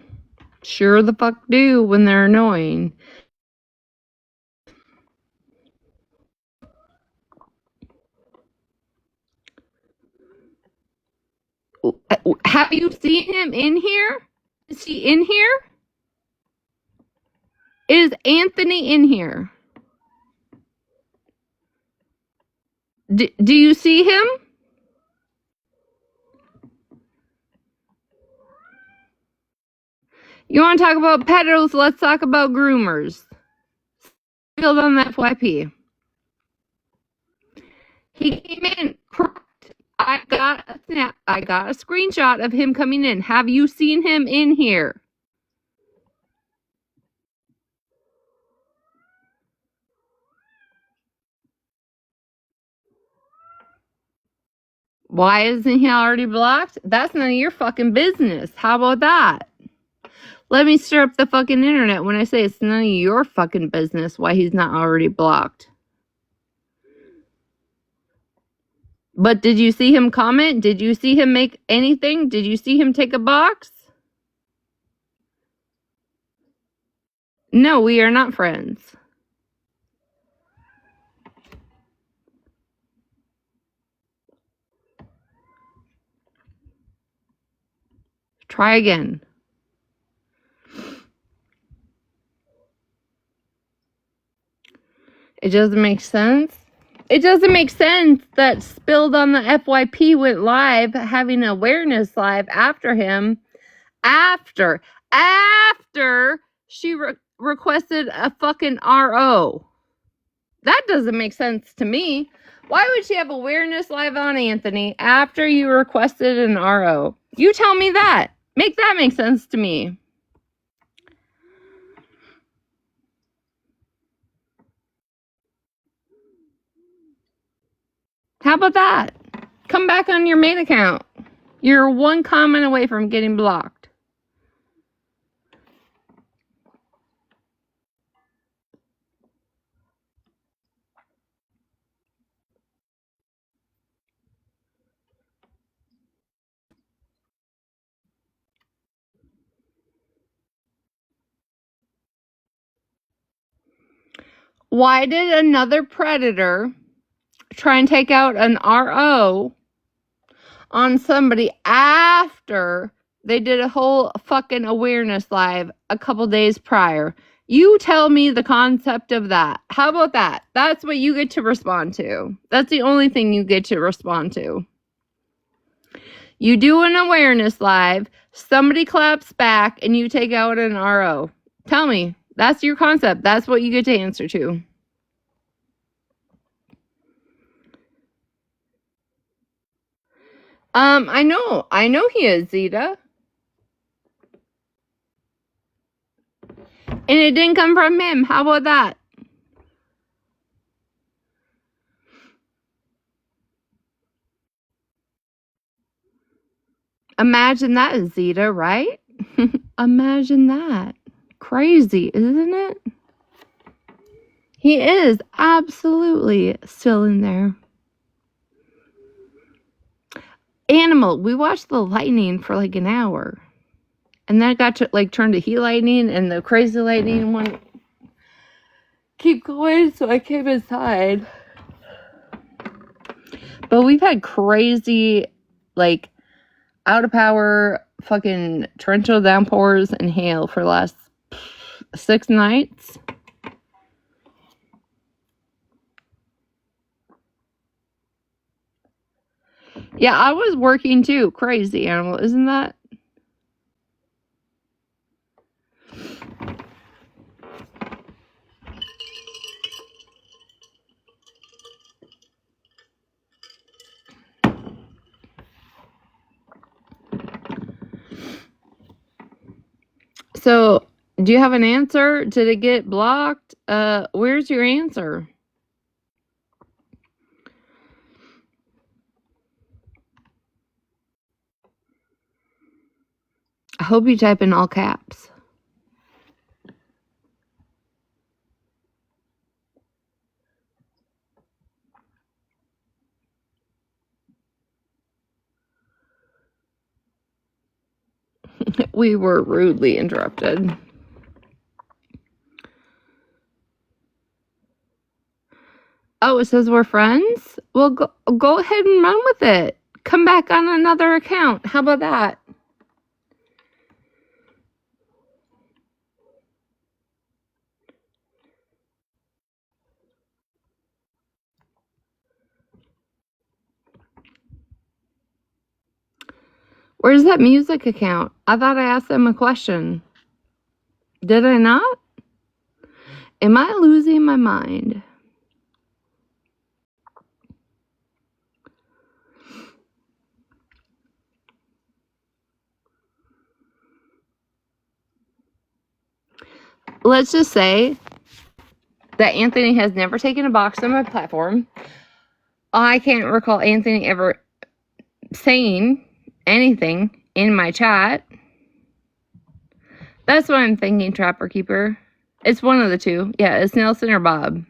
Sure the fuck do when they're annoying. Have you seen him in here? Is he in here? Is Anthony in here? Do you see him? You want to talk about pedos? Let's talk about groomers. Build on that FYP. He came in. I got a snap. I got a screenshot of him coming in. Have you seen him in here? Why isn't he already blocked? That's none of your fucking business. How about that? Let me stir up the fucking internet when I say it's none of your fucking business why he's not already blocked. But did you see him comment? Did you see him make anything? Did you see him take a box? No, we are not friends. Try again. It doesn't make sense. It doesn't make sense that Spilled on the FYP went live, having an awareness live after him, after she requested a fucking RO. That doesn't make sense to me. Why would she have awareness live on Anthony after you requested an RO? You tell me that. Make that make sense to me. How about that? Come back on your main account. You're one comment away from getting blocked. Why did another predator try and take out an RO on somebody after they did a whole fucking awareness live a couple days prior? You tell me the concept of that. How about that? That's what you get to respond to. That's the only thing you get to respond to. You do an awareness live, somebody claps back, and you take out an RO. Tell me. That's your concept. That's what you get to answer to. I know he is, Zeta. And it didn't come from him. How about that? Imagine that, Zeta, right? Imagine that. Crazy, isn't it? He is absolutely still in there. Animal, we watched the lightning for like an hour. And then it got to like turn to heat lightning, and the crazy lightning one keep going, so I came inside. But we've had crazy, like, out of power fucking torrential downpours and hail for the last 6 nights. Yeah, I was working too. Crazy, Animal, isn't that? So, do you have an answer? Did it get blocked? Where's your answer? I hope you type in all caps. We were rudely interrupted. Oh, it says we're friends? Well, go ahead and run with it. Come back on another account. How about that? Where's that music account? I thought I asked them a question. Did I not? Am I losing my mind? Let's just say that Anthony has never taken a box on my platform. I can't recall Anthony ever saying anything in my chat. That's what I'm thinking, Trapper Keeper. It's one of the two. Yeah, it's Nelson or Bob.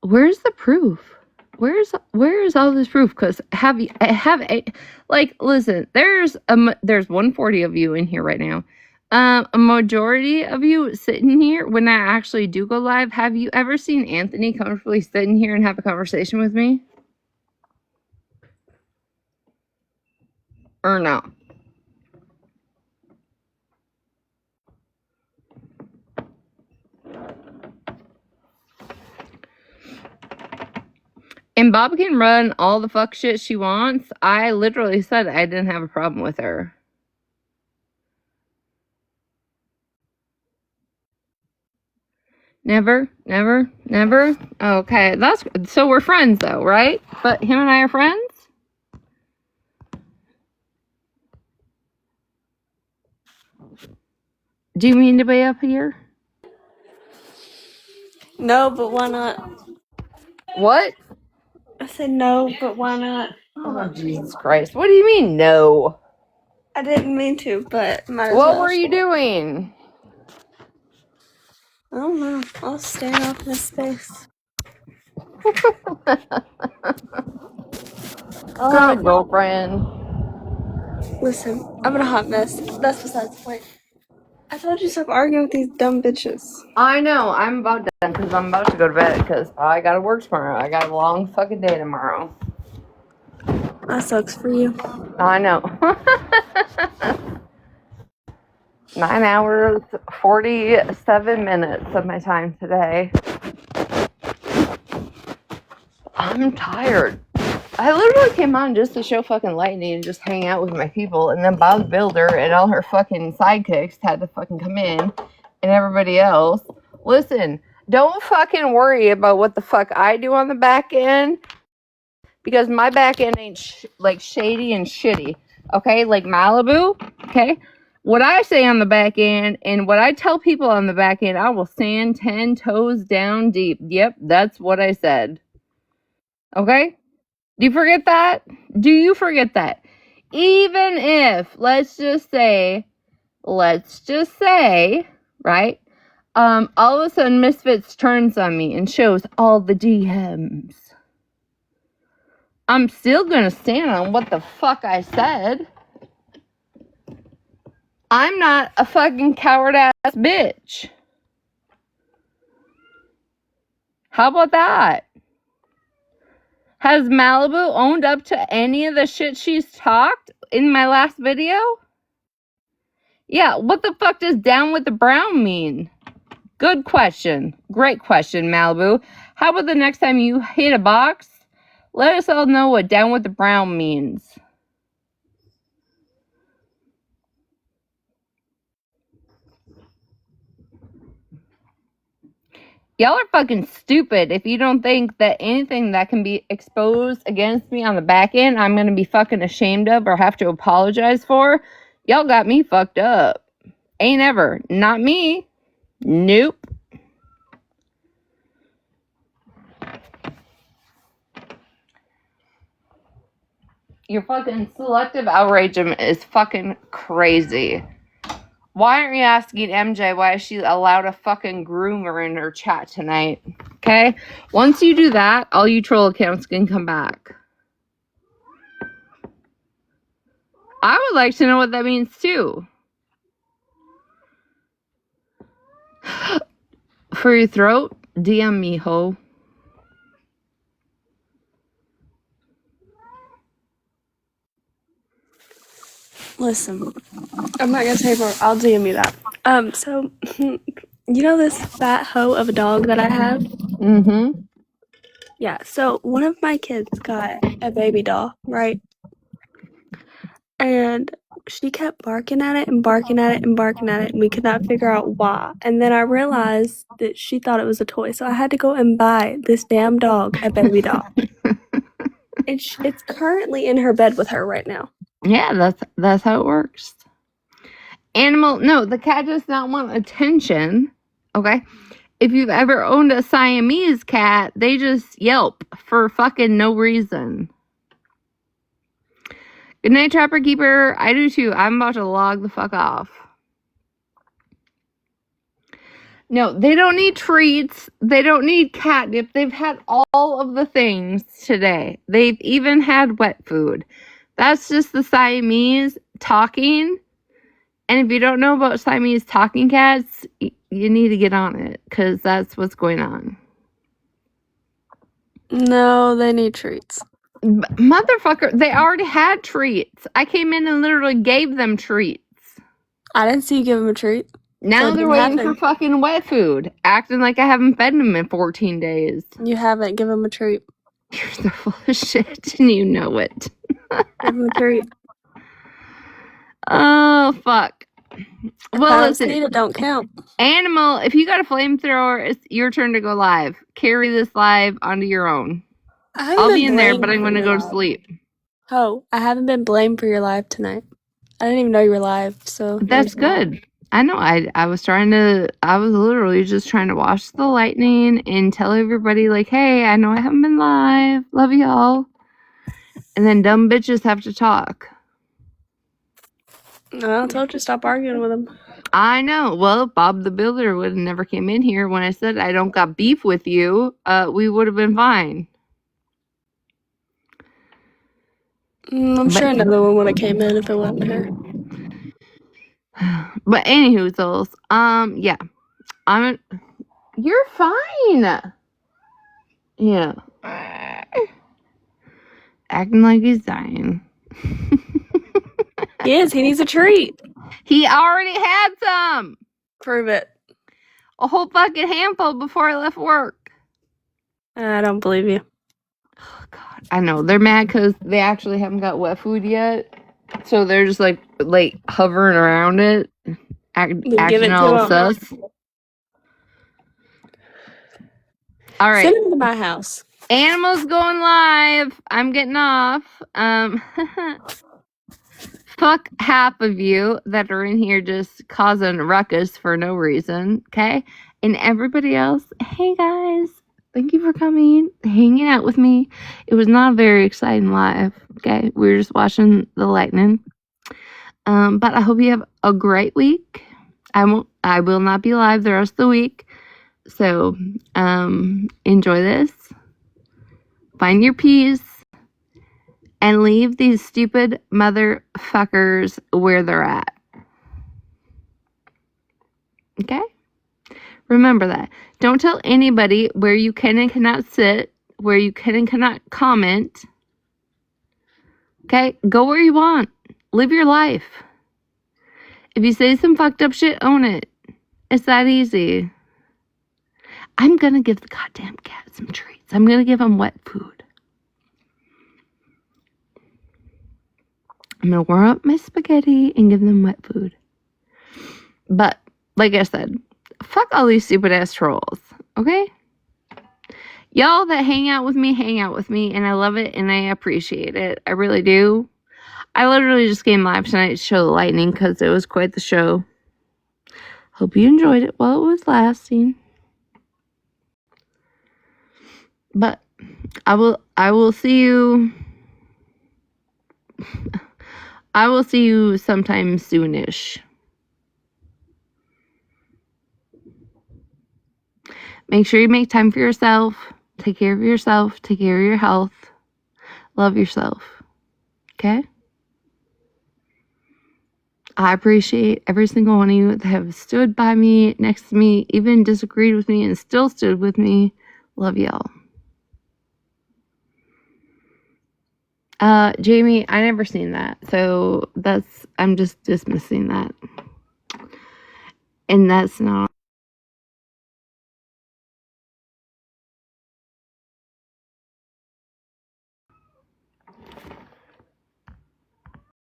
Where's the proof? Where's all this proof? Because listen, there's 140 of you in here right now. A majority of you sitting here when I actually do go live. Have you ever seen Anthony comfortably sitting here and have a conversation with me? Or no? And Bob can run all the fuck shit she wants. I literally said I didn't have a problem with her. Never. Okay, so we're friends though, right? But him and I are friends? Do you mean to be up here? No, but why not? What? I said no, but why not? Oh, Jesus Christ. What do you mean, no? I didn't mean to, but might as What well. were you doing? I don't know. I was staring off into space. Oh, girlfriend. Listen, I'm in a hot mess. That's besides the point. I told you to stop arguing with these dumb bitches. I know. I'm about done because I'm about to go to bed because I gotta work tomorrow. I got a long fucking day tomorrow. That sucks for you. I know. 9 hours, 47 minutes of my time today. I'm tired. I literally came on just to show fucking lightning and just hang out with my people, and then Bob the Builder and all her fucking sidekicks had to fucking come in, and everybody else. Listen, don't fucking worry about what the fuck I do on the back end, because my back end ain't shady and shitty, okay? Like Malibu, okay? What I say on the back end and what I tell people on the back end, I will stand 10 toes down deep. Yep, that's what I said. Okay? Do you forget that? Do you forget that? Even if, let's just say, right? All of a sudden Misfits turns on me and shows all the DMs. I'm still gonna stand on what the fuck I said. I'm not a fucking coward ass bitch. How about that? Has Malibu owned up to any of the shit she's talked in my last video? Yeah, what the fuck does down with the brown mean? Good question. Great question, Malibu. How about the next time you hit a box, let us all know what down with the brown means. Y'all are fucking stupid if you don't think that anything that can be exposed against me on the back end, I'm gonna be fucking ashamed of or have to apologize for. Y'all got me fucked up. Ain't ever. Not me. Nope. Your fucking selective outrage is fucking crazy. Why aren't you asking MJ why she allowed a fucking groomer in her chat tonight? Okay? Once you do that, all you troll accounts can come back. I would like to know what that means too. For your throat, DM me, ho. Listen, I'm not gonna say more. I'll DM you that. So, you know this fat hoe of a dog that I have? Mm-hmm. Yeah, so one of my kids got a baby doll, right? And she kept barking at it and barking at it and barking at it, and we could not figure out why. And then I realized that she thought it was a toy, so I had to go and buy this damn dog a baby doll. It's currently in her bed with her right now. Yeah, that's how it works. No, the cat does not want attention. Okay? If you've ever owned a Siamese cat, they just yelp for fucking no reason. Good night, Trapper Keeper. I do too. I'm about to log the fuck off. No, they don't need treats. They don't need catnip. They've had all of the things today. They've even had wet food. That's just the Siamese talking. And if you don't know about Siamese talking cats, you need to get on it because that's what's going on. No, they need treats. Motherfucker, they already had treats. I came in and literally gave them treats. I didn't see you give them a treat. Now So they're waiting for fucking wet food, acting like I haven't fed them in 14 days. You haven't. Give them a treat. You're so full of shit, and you know it. Give them a treat. Oh, fuck. Well, listen, it don't count. Animal, if you got a flamethrower, it's your turn to go live. Carry this live onto your own. I'll be in there, but I'm going to go to sleep. Oh, I haven't been blamed for your live tonight. I didn't even know you were live, so... That's good. I know, I was literally just trying to watch the lightning and tell everybody, like, hey, I know I haven't been live. Love y'all. And then dumb bitches have to talk. No, I told you stop arguing with him. I know. Well, if Bob the Builder would have never came in here when I said I don't got beef with you, we would have been fine. I'm sure another one would have came in if it wasn't her. But anywho, souls, yeah. You're fine. Yeah. Acting like he's dying. Yes, he needs a treat. He already had some. Prove it. A whole fucking handful before I left work. I don't believe you. Oh, God. I know. They're mad because they actually haven't got wet food yet. So they're just like hovering around it. Acting all sus. All right. Send him to my house. Animals going live. I'm getting off. Fuck half of you that are in here just causing a ruckus for no reason, okay? And everybody else, hey guys, thank you for coming, hanging out with me. It was not a very exciting live, okay? We were just watching the lightning. But I hope you have a great week. I will not be live the rest of the week. So, enjoy this. Find your peace. And leave these stupid motherfuckers where they're at. Okay? Remember that. Don't tell anybody where you can and cannot sit, where you can and cannot comment. Okay? Go where you want. Live your life. If you say some fucked up shit, own it. It's that easy. I'm gonna give the goddamn cat some treats. I'm gonna give him wet food. I'm going to warm up my spaghetti and give them wet food. But, like I said, fuck all these stupid ass trolls. Okay? Y'all that hang out with me, and I love it, and I appreciate it. I really do. I literally just came live tonight to show the lightning because it was quite the show. Hope you enjoyed it while it was lasting. But I will see you sometime soonish. Make sure you make time for yourself. Take care of yourself. Take care of your health. Love yourself. Okay? I appreciate every single one of you that have stood by me, next to me, even disagreed with me, and still stood with me. Love y'all. Jamie, I never seen that. So I'm just dismissing that. And that's not